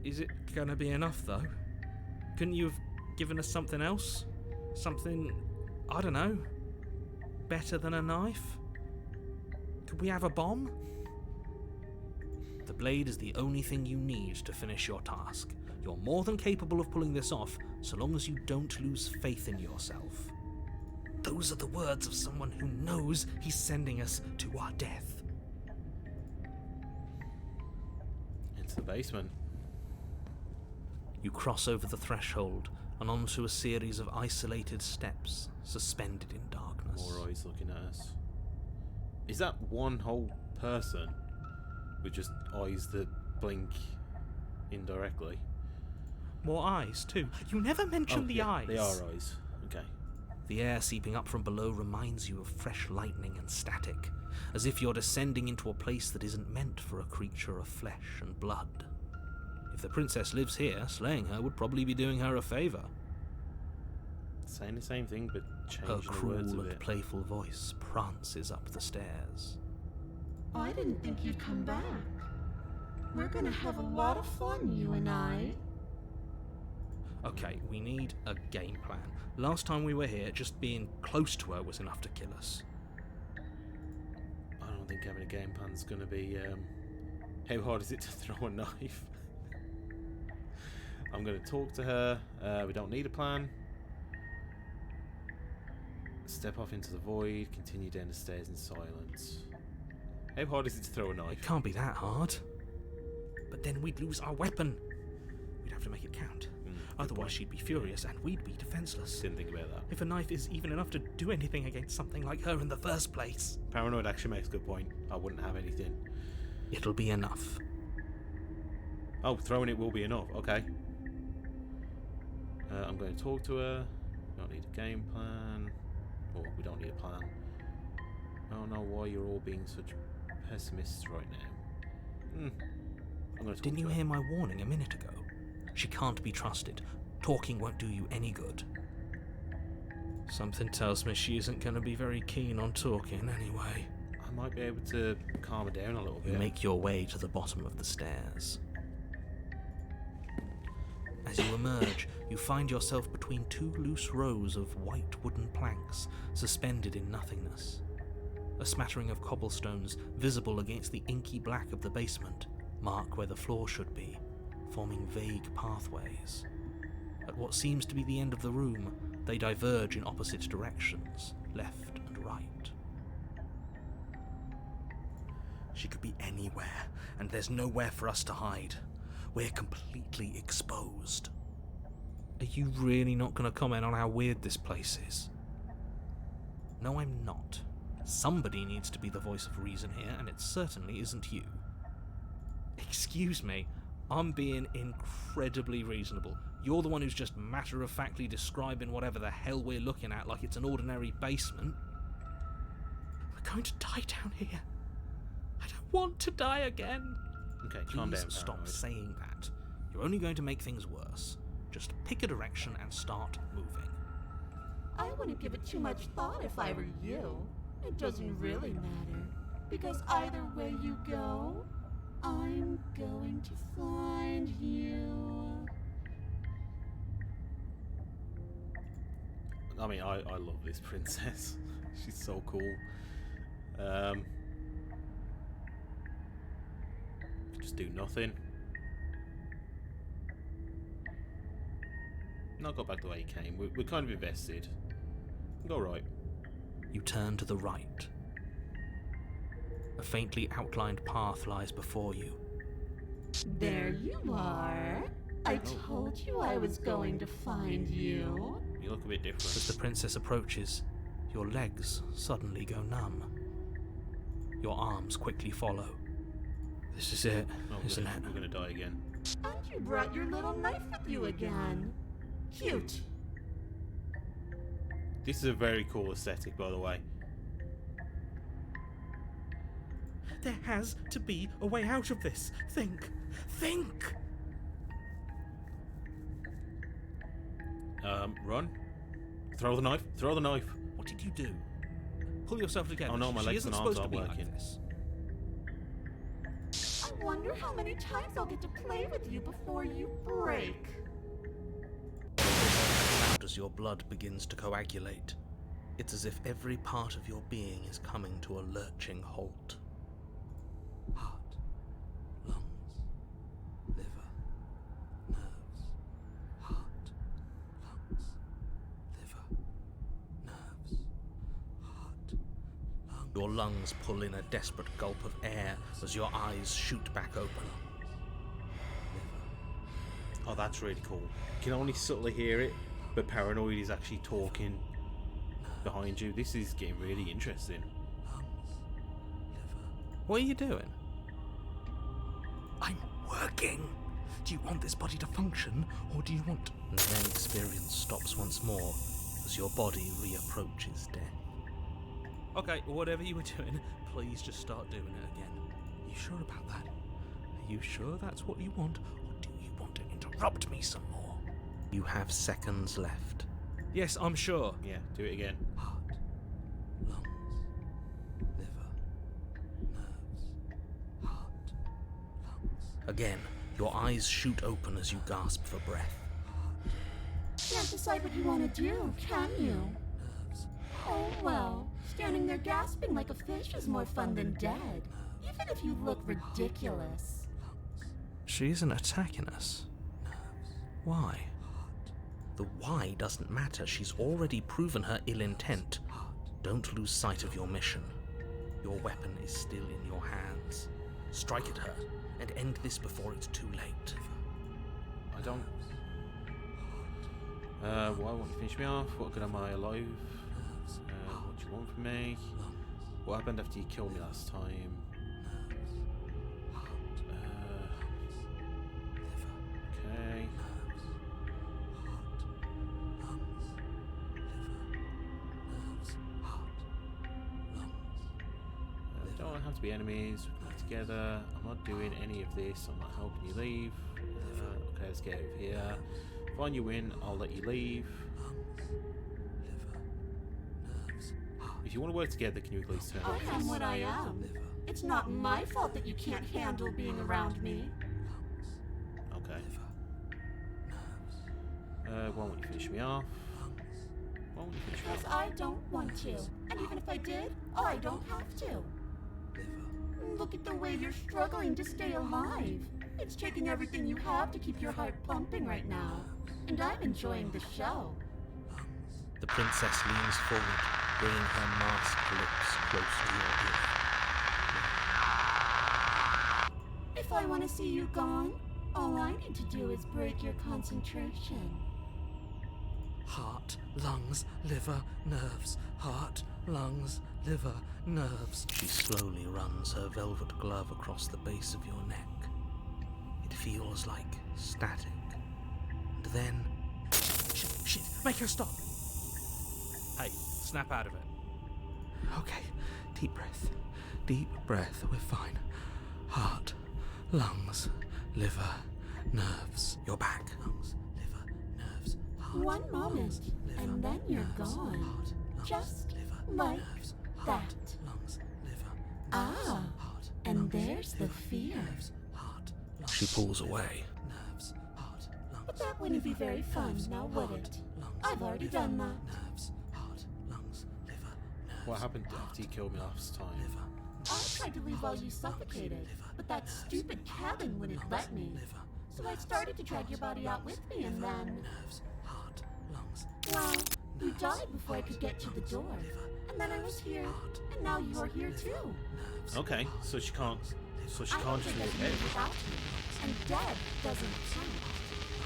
Is it gonna be enough, though? Couldn't you have given us something else? Something, I don't know, better than a knife? Could we have a bomb? The blade is the only thing you need to finish your task. You're more than capable of pulling this off, so long as you don't lose faith in yourself. Those are the words of someone who knows he's sending us to our death. Into the basement. You cross over the threshold and onto a series of isolated steps, suspended in darkness. More eyes looking at us. Is that one whole person with just eyes that blink indirectly? More eyes, too. You never mention the eyes. They are eyes. Okay. The air seeping up from below reminds you of fresh lightning and static, as if you're descending into a place that isn't meant for a creature of flesh and blood. If the princess lives here, slaying her would probably be doing her a favour. Saying the same thing, but Her changing the words cruel a and bit. playful voice prances up the stairs. I didn't think you'd come back. We're gonna have a lot of fun, you and I. Okay, we need a game plan. Last time we were here, just being close to her was enough to kill us. I don't think having a game plan's going to be. How hard is it to throw a knife? I'm going to talk to her. We don't need a plan. Step off into the void. Continue down the stairs in silence. How hard is it to throw a knife? It can't be that hard. But then we'd lose our weapon. We'd have to make it count. Good Otherwise point. she'd be furious and we'd be defenseless. Didn't think about that. If a knife is even enough to do anything against something like her in the first place, Paranoid actually makes a good point. I wouldn't have anything. it'll be enough. Oh, throwing it will be enough. Okay. I'm going to talk to her. We don't need a game plan. Or we don't need a plan. I don't know why you're all being such pessimists right now. I'm going to talk Didn't to you her. hear my warning a minute ago? She can't be trusted. Talking won't do you any good. Something tells me she isn't going to be very keen on talking anyway. I might be able to calm her down a little You bit. make your way to the bottom of the stairs. As you emerge, you find yourself between two loose rows of white wooden planks suspended in nothingness. A smattering of cobblestones visible against the inky black of the basement mark where the floor should be, forming vague pathways. At what seems to be the end of the room, They diverge in opposite directions, left and right. She could be anywhere, and there's nowhere for us to hide. We're completely exposed. Are you really not going to comment on how weird this place is? No, I'm not. Somebody needs to be the voice of reason here, and it certainly isn't you. Excuse me, I'm being incredibly reasonable. You're the one who's just matter-of-factly describing whatever the hell we're looking at like it's an ordinary basement. We're going to die down here. I don't want to die again. Okay, calm Please down. stop Paranoid. saying that. You're only going to make things worse. Just pick a direction and start moving. I wouldn't give it too much thought if I were you. It doesn't really matter, because either way you go, I'm going to find you. I mean, I love this princess. She's so cool. Just do nothing. Not go back the way you came. We're kind of invested. Go right. You turn to the right. A faintly outlined path lies before you. There you are. I told you I was going to find you. You look a bit As different. the princess approaches, your legs suddenly go numb. Your arms quickly follow. This is it, Oh, isn't it? we're gonna die again. And you brought your little knife with you again. Cute. This is a very cool aesthetic, by the way. There has to be a way out of this. Think. Think! Run. Throw the knife. Throw the knife. What did you do? Pull yourself together. Oh no, my She legs isn't and arms supposed to aren't be working. like this. I wonder how many times I'll get to play with you before you break. Loud as your blood begins to coagulate. It's as if every part of your being is coming to a lurching halt. Heart, lungs, liver, nerves. Heart, lungs, liver, nerves. Heart, lungs. Your lungs pull in a desperate gulp of air as your eyes shoot back open. Oh, that's really cool. You can only subtly hear it, but Paranoid is actually talking behind you. This is getting really interesting. What are you doing? I'm working. Do you want this body to function, or do you want... And then experience stops once more as your body reapproaches death. Okay, whatever you were doing, please just start doing it again. You sure about that? Are you sure that's what you want, or do you want to interrupt me some more? You have seconds left. Yes, I'm sure. Yeah, do it again. Heart, lungs, liver, nerves, heart, lungs. Again, your eyes shoot open as you gasp for breath. Can't decide what you want to do, can you? Oh well, standing there gasping like a fish is more fun than dead, even if you look ridiculous. She isn't attacking us. Why? The why doesn't matter. She's already proven her ill intent. Don't lose sight of your mission. Your weapon is still in your hands. Strike at her and end this before it's too late. I don't. Why won't you finish me off? What good am I alive? What do you want from me? What happened after you killed me last time? Okay. Don't have to be enemies. We can work together. I'm not doing any of this. I'm not helping you leave. Okay, let's get out of here. Find you win. I'll let you leave. If you want to work together, can you at least turn I off am this? what I am. It's not my fault that you can't handle being around me. Okay. Why won't you finish me off? Why won't you finish me Because off? I don't want to. And even if I did, I don't have to. Look at the way you're struggling to stay alive. It's taking everything you have to keep your heart pumping right now. And I'm enjoying the show. The princess leans forward, bringing her masked lips close to your ear. If I want to see you gone, all I need to do is break your concentration. Heart, lungs, liver, nerves. Heart, lungs, liver, nerves. She slowly runs her velvet glove across the base of your neck. It feels like static. And then... Shit, make her stop. Hey, snap out of it. Okay, deep breath. Deep breath, we're fine. Heart, lungs, liver, nerves. You're back. Lungs, liver, nerves. Heart, One moment, lungs, liver, and then you're nerves. gone. Heart, lungs, Just liver, like nerves. that. Heart, lungs, liver, Ah, nerves. Heart, and lungs, there's the liver, fear. nerves. Heart, lungs, She pulls away. nerves. Heart, lungs, But that wouldn't be very fun, now would it? I've already done that. nerves. Heart, lungs, liver, nerves. What happened after you killed me last time? Liver, I tried to leave while you suffocated, but that stupid cabin wouldn't let me. liver, So I started to drag your body out with me, and then, nerves. Heart, lungs, well, you died before I could get to the door. And then I was here, and now you're here too. Okay, so she can't I just don't think I walk can live out. without you, and dead doesn't count.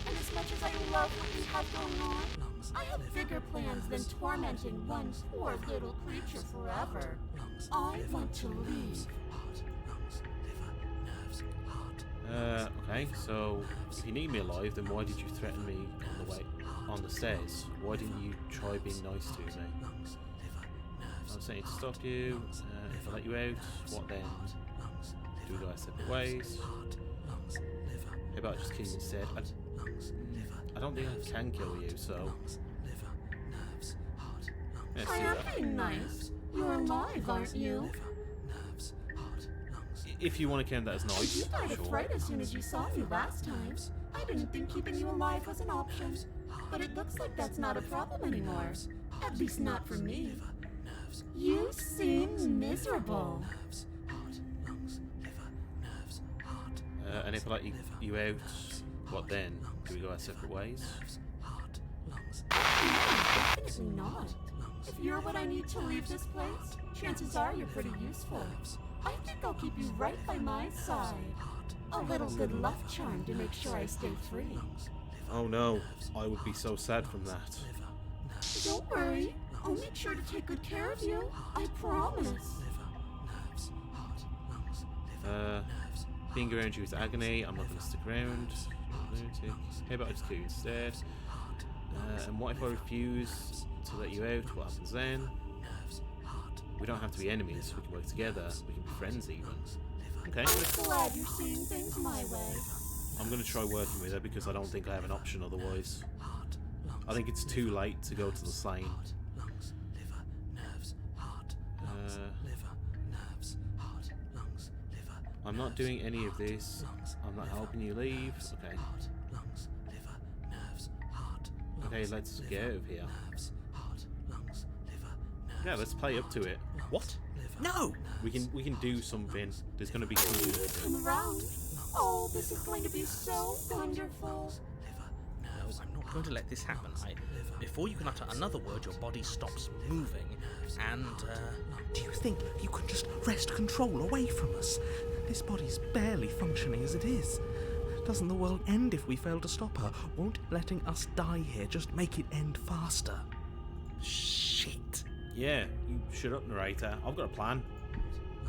And as much as I love what we have going on, I have bigger plans than tormenting one poor little creature forever. I want to leave. heart, lungs, liver, nerves. Heart, Okay, so if you need me alive, then why did you threaten me on the way on the stairs? Why didn't you try being nice to me? lungs, liver, nerves. I was saying to stop you. If I let you out, what then? Lungs, Do we go our separate ways? heart, lungs, liver, How about just kill you instead? lungs, liver, I don't think I can kill you, so lungs, liver, nerves. Heart, lungs, let's I do am that. being nice. You're alive, aren't you? liver, nerves. Heart, lungs. If you want to count that as You nice, died of sure. fright as soon as you saw me last time. I didn't think keeping you alive was an option. But it looks like that's not a problem anymore. At least not for me. You seem miserable. Nerves, heart, lungs, liver, nerves, heart, And if I let you out, what then? Do we go our separate ways? nerves, heart, lungs, Definitely not. If you're what I need to leave this place, chances are you're pretty useful. I think I'll keep you right by my side. A little good luck charm to make sure I stay free. Oh no, I would be so sad from that. Don't worry. I'll make sure to take good care of you. I promise. nerves, heart, lungs, liver, Being around you is agony. I'm not going to stick around. Lunatic. How about I just kill you instead? And what if I refuse to let you out? What happens then? nerves, heart, We don't have to be enemies. We can work together. We can be friends even. Okay. I'm glad you're seeing things my way. I'm going to try working with her because I don't think I have an option otherwise. heart, lungs, I think it's too late to go to the slaying. lungs, liver, nerves, heart, lungs, liver, nerves, heart, lungs, liver, I'm not doing any of this. I'm not helping you leave. Okay. heart, lungs, liver, nerves, heart, Okay, let's get out of here. nerves, heart, lungs, liver, nerves, Yeah, let's play up to it. What? No! We can do something. There's going to be something. Come around. Oh, this is going to be so wonderful. No, I'm not going to let this happen. Before you can utter another word, your body stops moving, and, Do you think you can just wrest control away from us? This body's barely functioning as it is. Doesn't the world end if we fail to stop her? Won't letting us die here just make it end faster? shit. Yeah, you shut up, narrator. I've got a plan.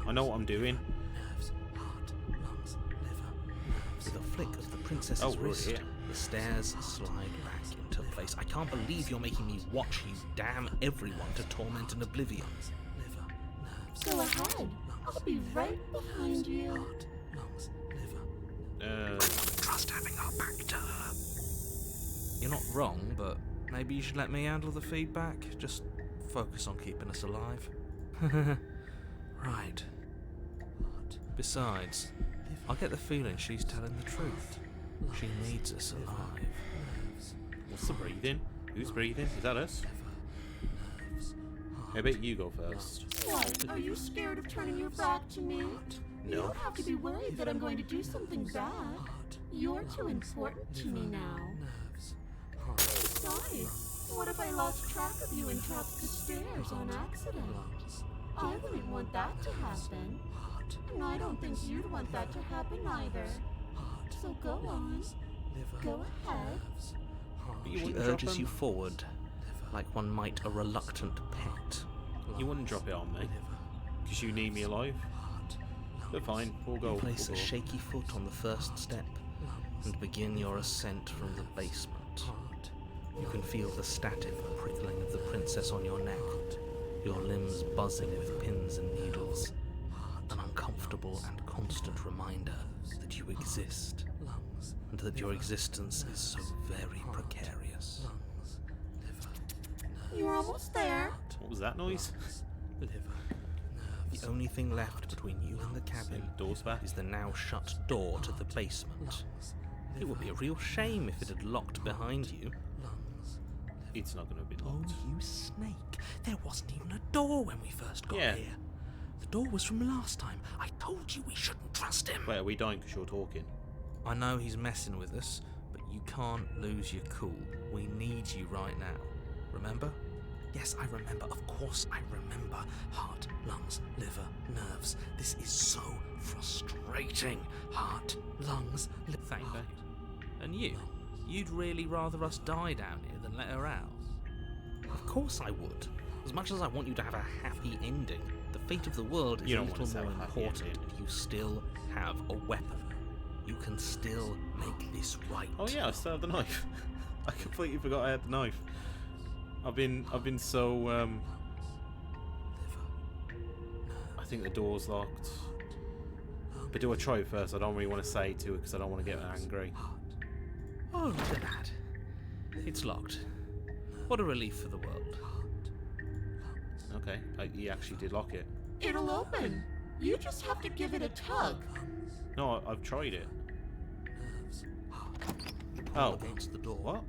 I know what I'm doing. Nerves, heart, lungs, liver, nerves. With a flick of the princess's Oh, we're wrist, here. the stairs slide back into place. I can't believe you're making me watch you damn everyone to torment and oblivion. Liver, nerves, Go ahead. I'll be right behind you. heart, lungs, liver. Trust having our back to her. You're not wrong, but maybe you should let me handle the feedback. Just focus on keeping us alive. Right. Besides, I get the feeling she's telling the truth. She needs us alive. What's the breathing? Who's breathing? Is that us? How about you go first? What? Are you scared of turning your back to me? You No. don't have to be worried that I'm going to do something bad. You're too important to me now. Nerves, Besides, What if I lost track of you and dropped the stairs on accident? I wouldn't want that to happen. And I don't think you'd want that to happen either. So go on. Go ahead. But you She wouldn't drop urges him? you forward, like one might a reluctant pet. You wouldn't drop it on me, because you need me alive. But fine, we'll go. You place we'll a go. shaky foot on the first step and begin your ascent from the basement. You can feel the static prickling of the princess on your neck, your limbs buzzing with pins and needles, an uncomfortable and constant reminder that you exist, and that your existence is so very precarious. You're almost there. What was that noise? The only thing left between you and the cabin Door's back. is the now shut door to the basement. It would be a real shame if it had locked behind you. It's not going to be Oh, locked. you snake. There wasn't even a door when we first got Yeah. here. The door was from last time. I told you we shouldn't trust him. Wait, are we dying because you're talking? I know he's messing with us, but you can't lose your cool. We need you right now. Remember? Yes, I remember. Of course I remember. Heart, lungs, liver, nerves. This is so frustrating. Heart, lungs, liver. Thank you. And you'd really rather us die down here than let her out? Of course I would. As much as I want you to have a happy ending, the fate of the world is You a don't want little us to more have a happy important, ending. and you still have a weapon. You can still make this right. Oh yeah, I still have the knife. I completely forgot I had the knife. I've been so I think the door's locked. But do I try it first? I don't really want to say to it because I don't want to get angry. Oh, look at that. It's locked. What a relief for the world. Okay, he actually did lock it. It'll open. You just have to give it a tug. No, I've tried it. Pull Oh, against the door. what?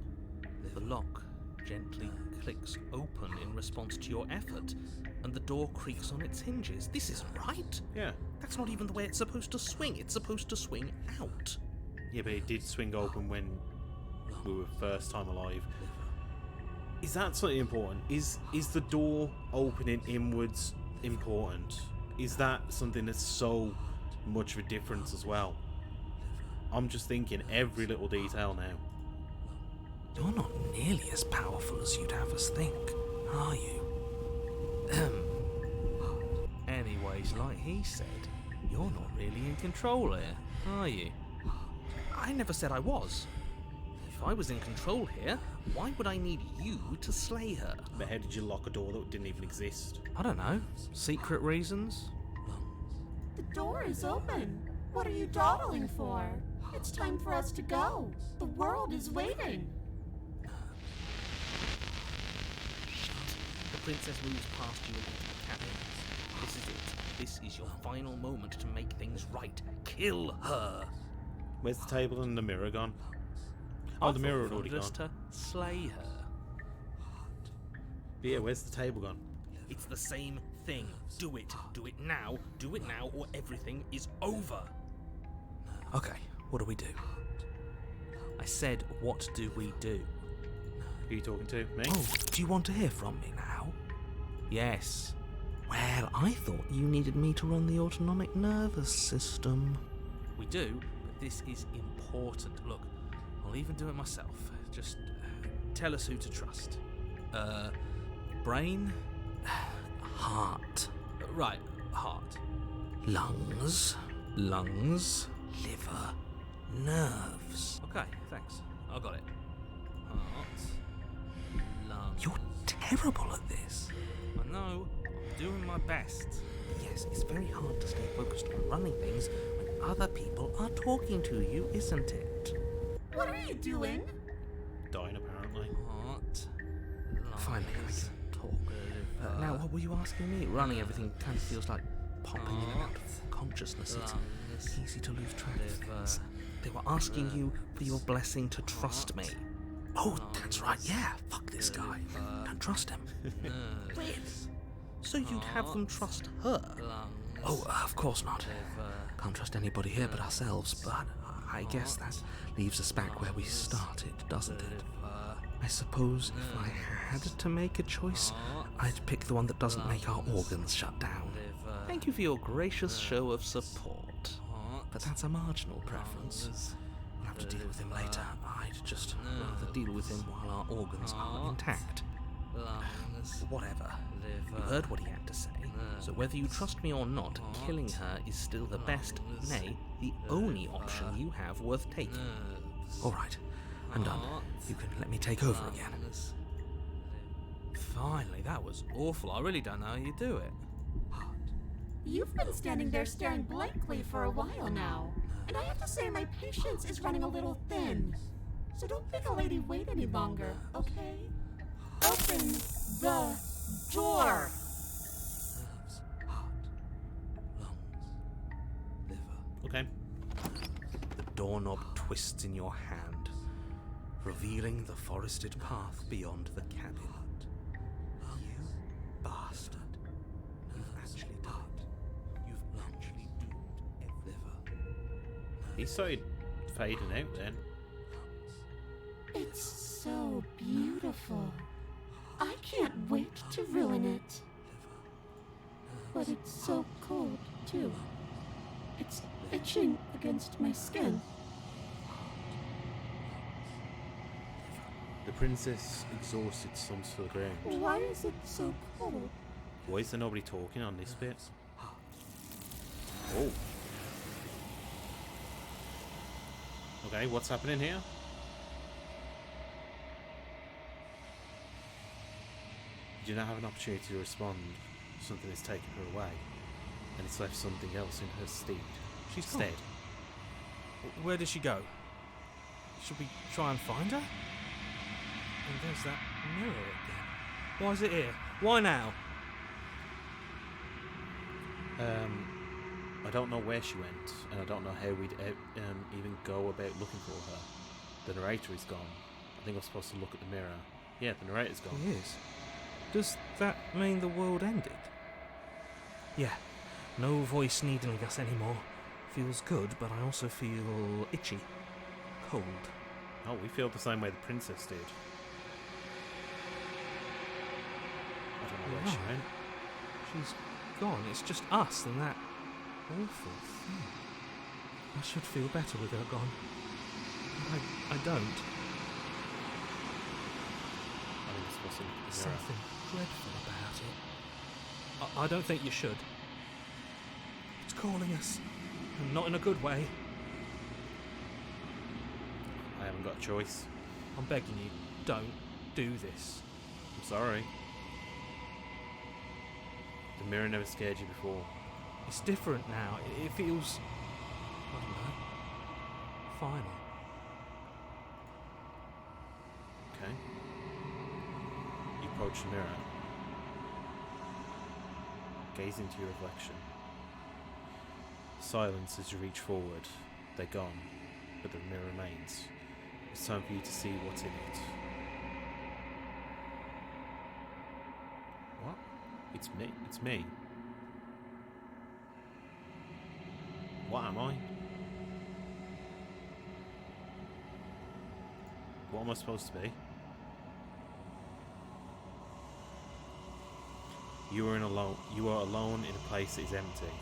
The lock gently clicks open in response to your effort, and the door creaks on its hinges. This isn't right. Yeah. That's not even the way it's supposed to swing. It's supposed to swing out. Yeah, but it did swing open when we were first time alive. Is that something important? Is the door opening inwards important? Is that something that's so much of a difference as well? I'm just thinking every little detail now. You're not nearly as powerful as you'd have us think, are you? Anyways, like he said, you're not really in control here, are you? I never said I was. If I was in control here, why would I need you to slay her? But how did you lock a door that didn't even exist? I don't know. Secret reasons? The door is open. What are you dawdling for? It's time for us to go. The world is waiting. The princess moves past you into the cabin. This is it. This is your final moment to make things right. Kill her. Where's the table and the mirror gone? Oh, the mirror had already gone. Just to slay her. But yeah, where's the table gone? It's the same thing. Do it. Do it now. Do it now, or everything is over. Okay, what do we do? I said, what do we do? Who are you talking to? Me? Oh, do you want to hear from me now? Yes. Well, I thought you needed me to run the autonomic nervous system. We do, but this is important. Look, I'll even do it myself. Just tell us who to trust. Brain? Heart. Right, heart. Lungs. Lungs. Liver. Nerves. Okay, thanks. I got it. Heart. Lungs. You're terrible at this. I know. I'm doing my best. Yes, it's very hard to stay focused on running things when other people are talking to you, isn't it? What are you doing? Dying apparently. Heart. Lungs. Finally, I can talk. Now, what were you asking me? Running everything kind of feels like popping in and out of consciousness. It's easy to lose track of things. They were asking you for your blessing to trust me. Oh, that's right, yeah. Fuck this guy. Don't trust him. Wait. So you'd have them trust her? Oh, of course not. Can't trust anybody here but ourselves, but I guess that leaves us back where we started, doesn't it? I suppose if I had to make a choice, I'd pick the one that doesn't make our organs shut down. Thank you for your gracious show of support. But that's a marginal preference. We'll have to deal with him later. I'd just rather deal with him while our organs are intact. Whatever. You heard what he had to say. So whether you trust me or not, killing her is still the best, nay, the only option you have worth taking. All right, I'm done. You can let me take over again. Finally, that was awful. I really don't know how you do it. You've been standing there staring blankly for a while now, and I have to say my patience is running a little thin. So don't make a lady wait any longer, okay? Open the door! Nerves, heart, lungs, liver. Okay. The doorknob twists in your hand, revealing the forested path beyond the cabin. You bastard. You've actually done it. You've actually doomed liver. He started fading out then. It's so beautiful. I can't wait to ruin it. But it's so cold, too. It's itching against my skin. The princess exhausted slumps to the ground. Why is it so cold? Why is there nobody talking on this bit? Oh. Okay, what's happening here? You do not have an opportunity to respond. Something has taken her away, and it's left something else in her stead. She's gone. Stead. Where did she go? Should we try and find her? And there's that mirror again. Why is it here? Why now? I don't know where she went, and I don't know how we'd even go about looking for her. The narrator is gone. I think I'm supposed to look at the mirror. Yeah, the narrator's gone. He is. Does that mean the world ended? Yeah. No voice needling us anymore. Feels good, but I also feel itchy. Cold. Oh, we feel the same way the princess did. I don't know where she Right. went. She's gone. It's just us and that awful thing. I should feel better with her gone. But I don't. I think we're supposed to look at the mirror. Something dreadful about it. I don't think you should. It's calling us. And not in a good way. I haven't got a choice. I'm begging you, don't do this. I'm sorry. The mirror never scared you before. It's different now. It feels... I don't know. Final. Okay. You approach the mirror. Gaze into your reflection. Silence as you reach forward. They're gone, but the mirror remains. It's time for you to see what's in it. What? It's me. It's me. What am I? What am I supposed to be? You are alone in a place that is empty.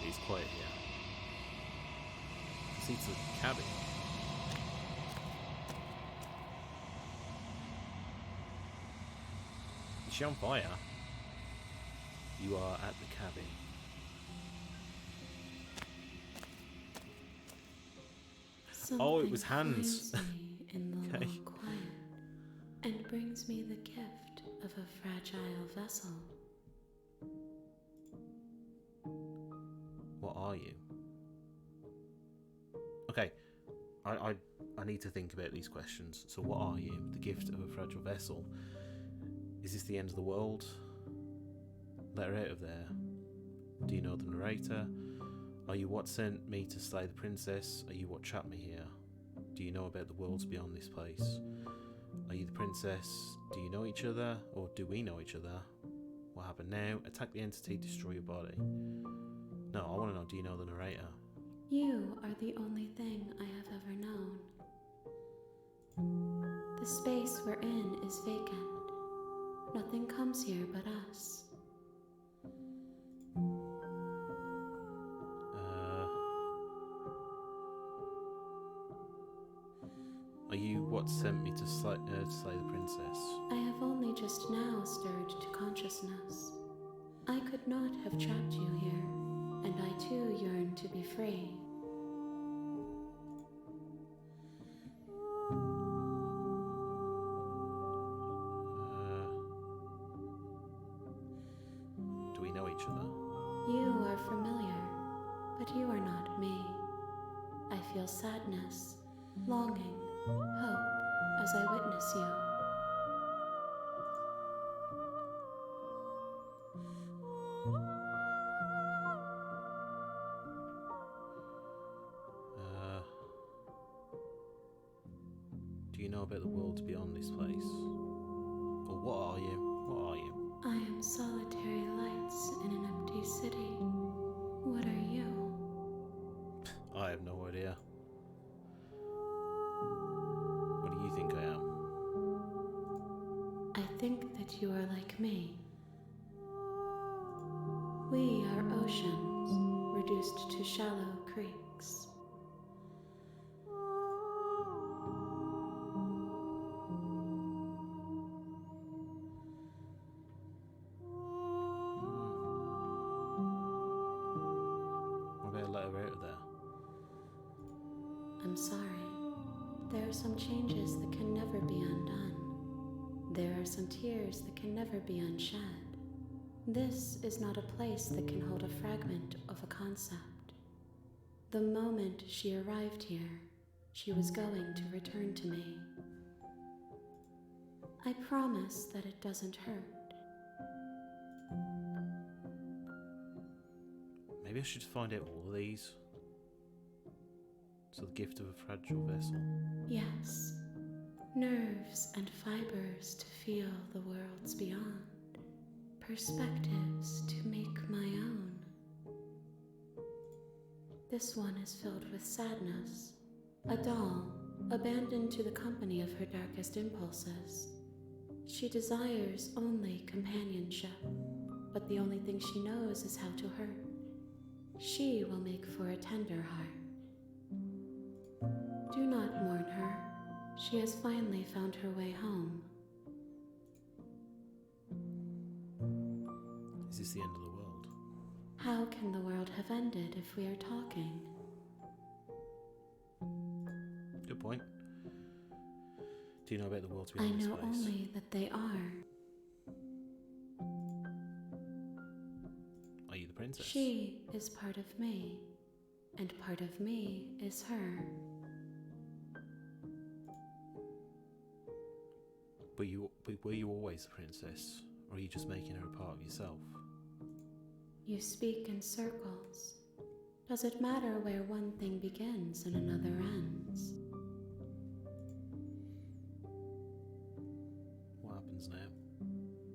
It is quiet here. See, it's a cabin. Is she on fire? You are at the cabin. Oh, it was hands. Something finds me in the Okay. low quiet and brings me the gift of a fragile vessel. What are you? Okay, I need to think about these questions. So what are you? The gift of a fragile vessel. Is this the end of the world? Let her out of there. Do you know the narrator? Are you what sent me to slay the princess? Are you what trapped me here? Do you know about the worlds beyond this place? Are you the princess? Do you know each other? Or do we know each other? What happened now? Attack the entity, destroy your body. No, I want to know, do you know the narrator? You are the only thing I have ever known. The space we're in is vacant. Nothing comes here but us. Are you what sent me to slay the princess? I have only just now stirred to consciousness. I could not have trapped you here, and I too yearn to be free. Do we know each other? You are familiar, but you are not me. I feel sadness, longing, hope as I witness you. Do you know about the world beyond this place? Or what are you? What are you? I am solitary lights in an empty city. What are you? I have no idea. What do you think I am? I think that you are like me. We are oceans, reduced to shallow creeks. What about a letter out of there? I'm sorry. There are some changes that can never be undone. There are some tears that can never be unshed. This is not a place that can hold a fragment of a concept. The moment she arrived here, she was going to return to me. I promise that it doesn't hurt. Maybe I should find out all of these. So the gift of a fragile vessel. Yes, nerves and fibers to feel the worlds beyond, perspectives to make my own. This one is filled with sadness, a doll abandoned to the company of her darkest impulses. She desires only companionship, but the only thing she knows is how to hurt. She will make for a tender heart. Do not mourn her. She has finally found her way home. Is this the end of the world? How can the world have ended if we are talking? Good point. Do you know about the world I beyond this know place? only that they are. Are you the princess? She is part of me, and part of me is her. But were you always the princess? Or are you just making her a part of yourself? You speak in circles. Does it matter where one thing begins and another ends? What happens now?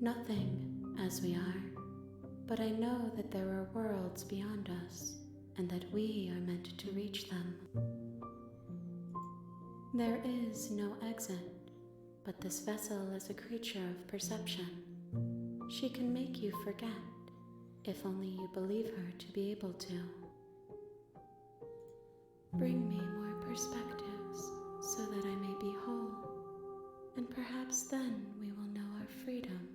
Nothing, as we are. But I know that there are worlds beyond us, and that we are meant to reach them. There is no exit, but this vessel is a creature of perception. She can make you forget, if only you believe her to be able to. Bring me more perspectives, so that I may be whole, and perhaps then we will know our freedom.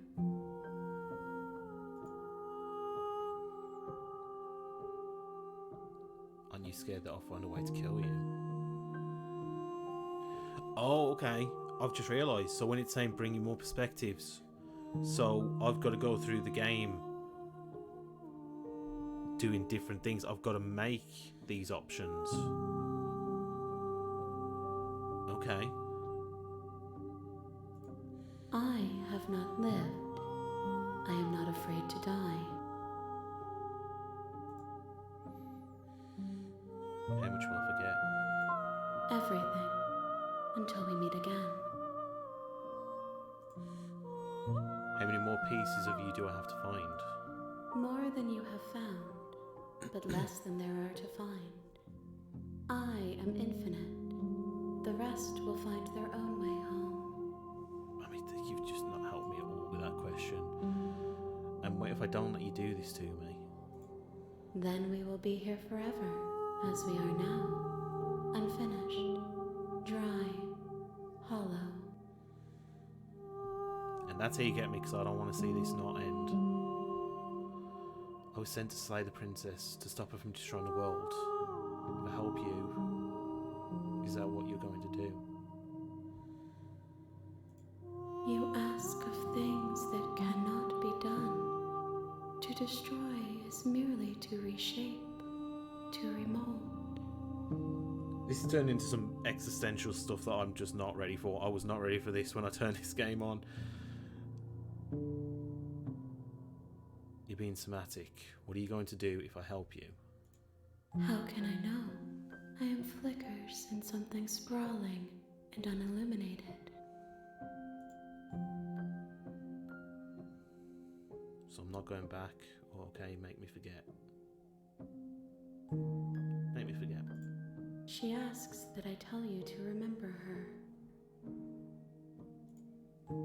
Aren't you scared that I'll find a way to kill you? Oh, okay. I've just realised. So when it's saying bring you more perspectives, so I've got to go through the game doing different things. I've got to make these options. Okay. I have not lived. I am not afraid to die. How much will I forget? Everything, until we meet again. How many more pieces of you do I have to find? More than you have found, but less than there are to find. I am infinite. The rest will find their own way home. if I don't let you do this to me? Then we will be here forever, as we are now. Unfinished, dry, hollow. And that's how you get me, because I don't want to see this not end. I was sent to slay the princess, to stop her from destroying the world. If I help you, is that what you're going to do? You ask of things that cannot be done. To destroy is merely to reshape, to remold. This has turned into some existential stuff that I'm just not ready for. I was not ready for this when I turned this game on. You're being somatic. What are you going to do if I help you? How can I know? I am flickers in something sprawling and unilluminated. So I'm not going back. Oh, okay, make me forget. Make me forget. She asks that I tell you to remember her.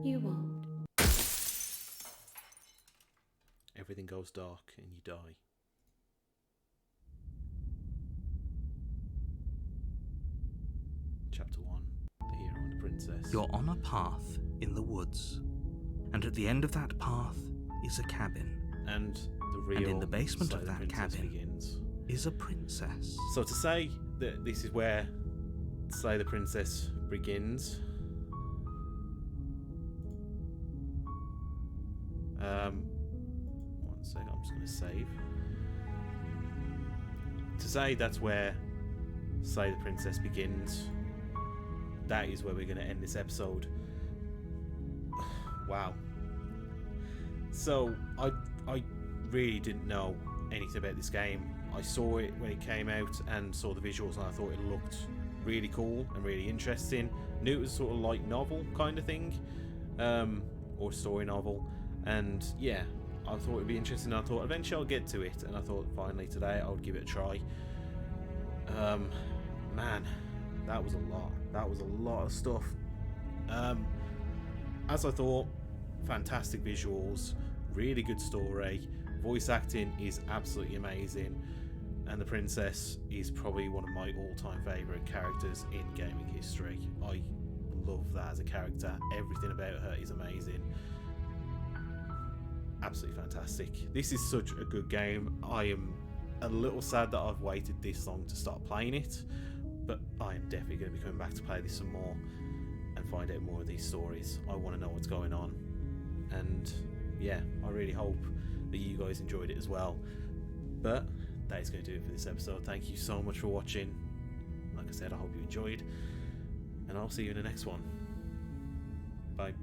You won't. Everything goes dark and you die. Chapter 1. The Hero and the Princess. You're on a path in the woods, and at the end of that path is a cabin. And the real And in the basement Slay of the that Princess cabin begins. is a princess. So to say that this is where Slay the Princess begins, one second, I'm just going to save. To say that's where Slay the Princess begins, that is where we're going to end this episode. Wow. So I really didn't know anything about this game. I saw it when it came out and saw the visuals, and I thought it looked really cool and really interesting. Knew it was sort of light novel kind of thing, or story novel, and yeah, I thought it'd be interesting. I thought eventually I'll get to it, and I thought finally today I would give it a try. Man, that was a lot. That was a lot of stuff. As I thought, fantastic visuals, really good story, voice acting is absolutely amazing, and the princess is probably one of my all-time favourite characters in gaming history. I love that as a character. Everything about her is amazing. Absolutely fantastic. This is such a good game. I am a little sad that I've waited this long to start playing it, but I am definitely going to be coming back to play this some more and find out more of these stories. I want to know what's going on, and yeah, I really hope that you guys enjoyed it as well. But that is going to do it for this episode. Thank you so much for watching. Like I said, I hope you enjoyed, and I'll see you in the next one. Bye.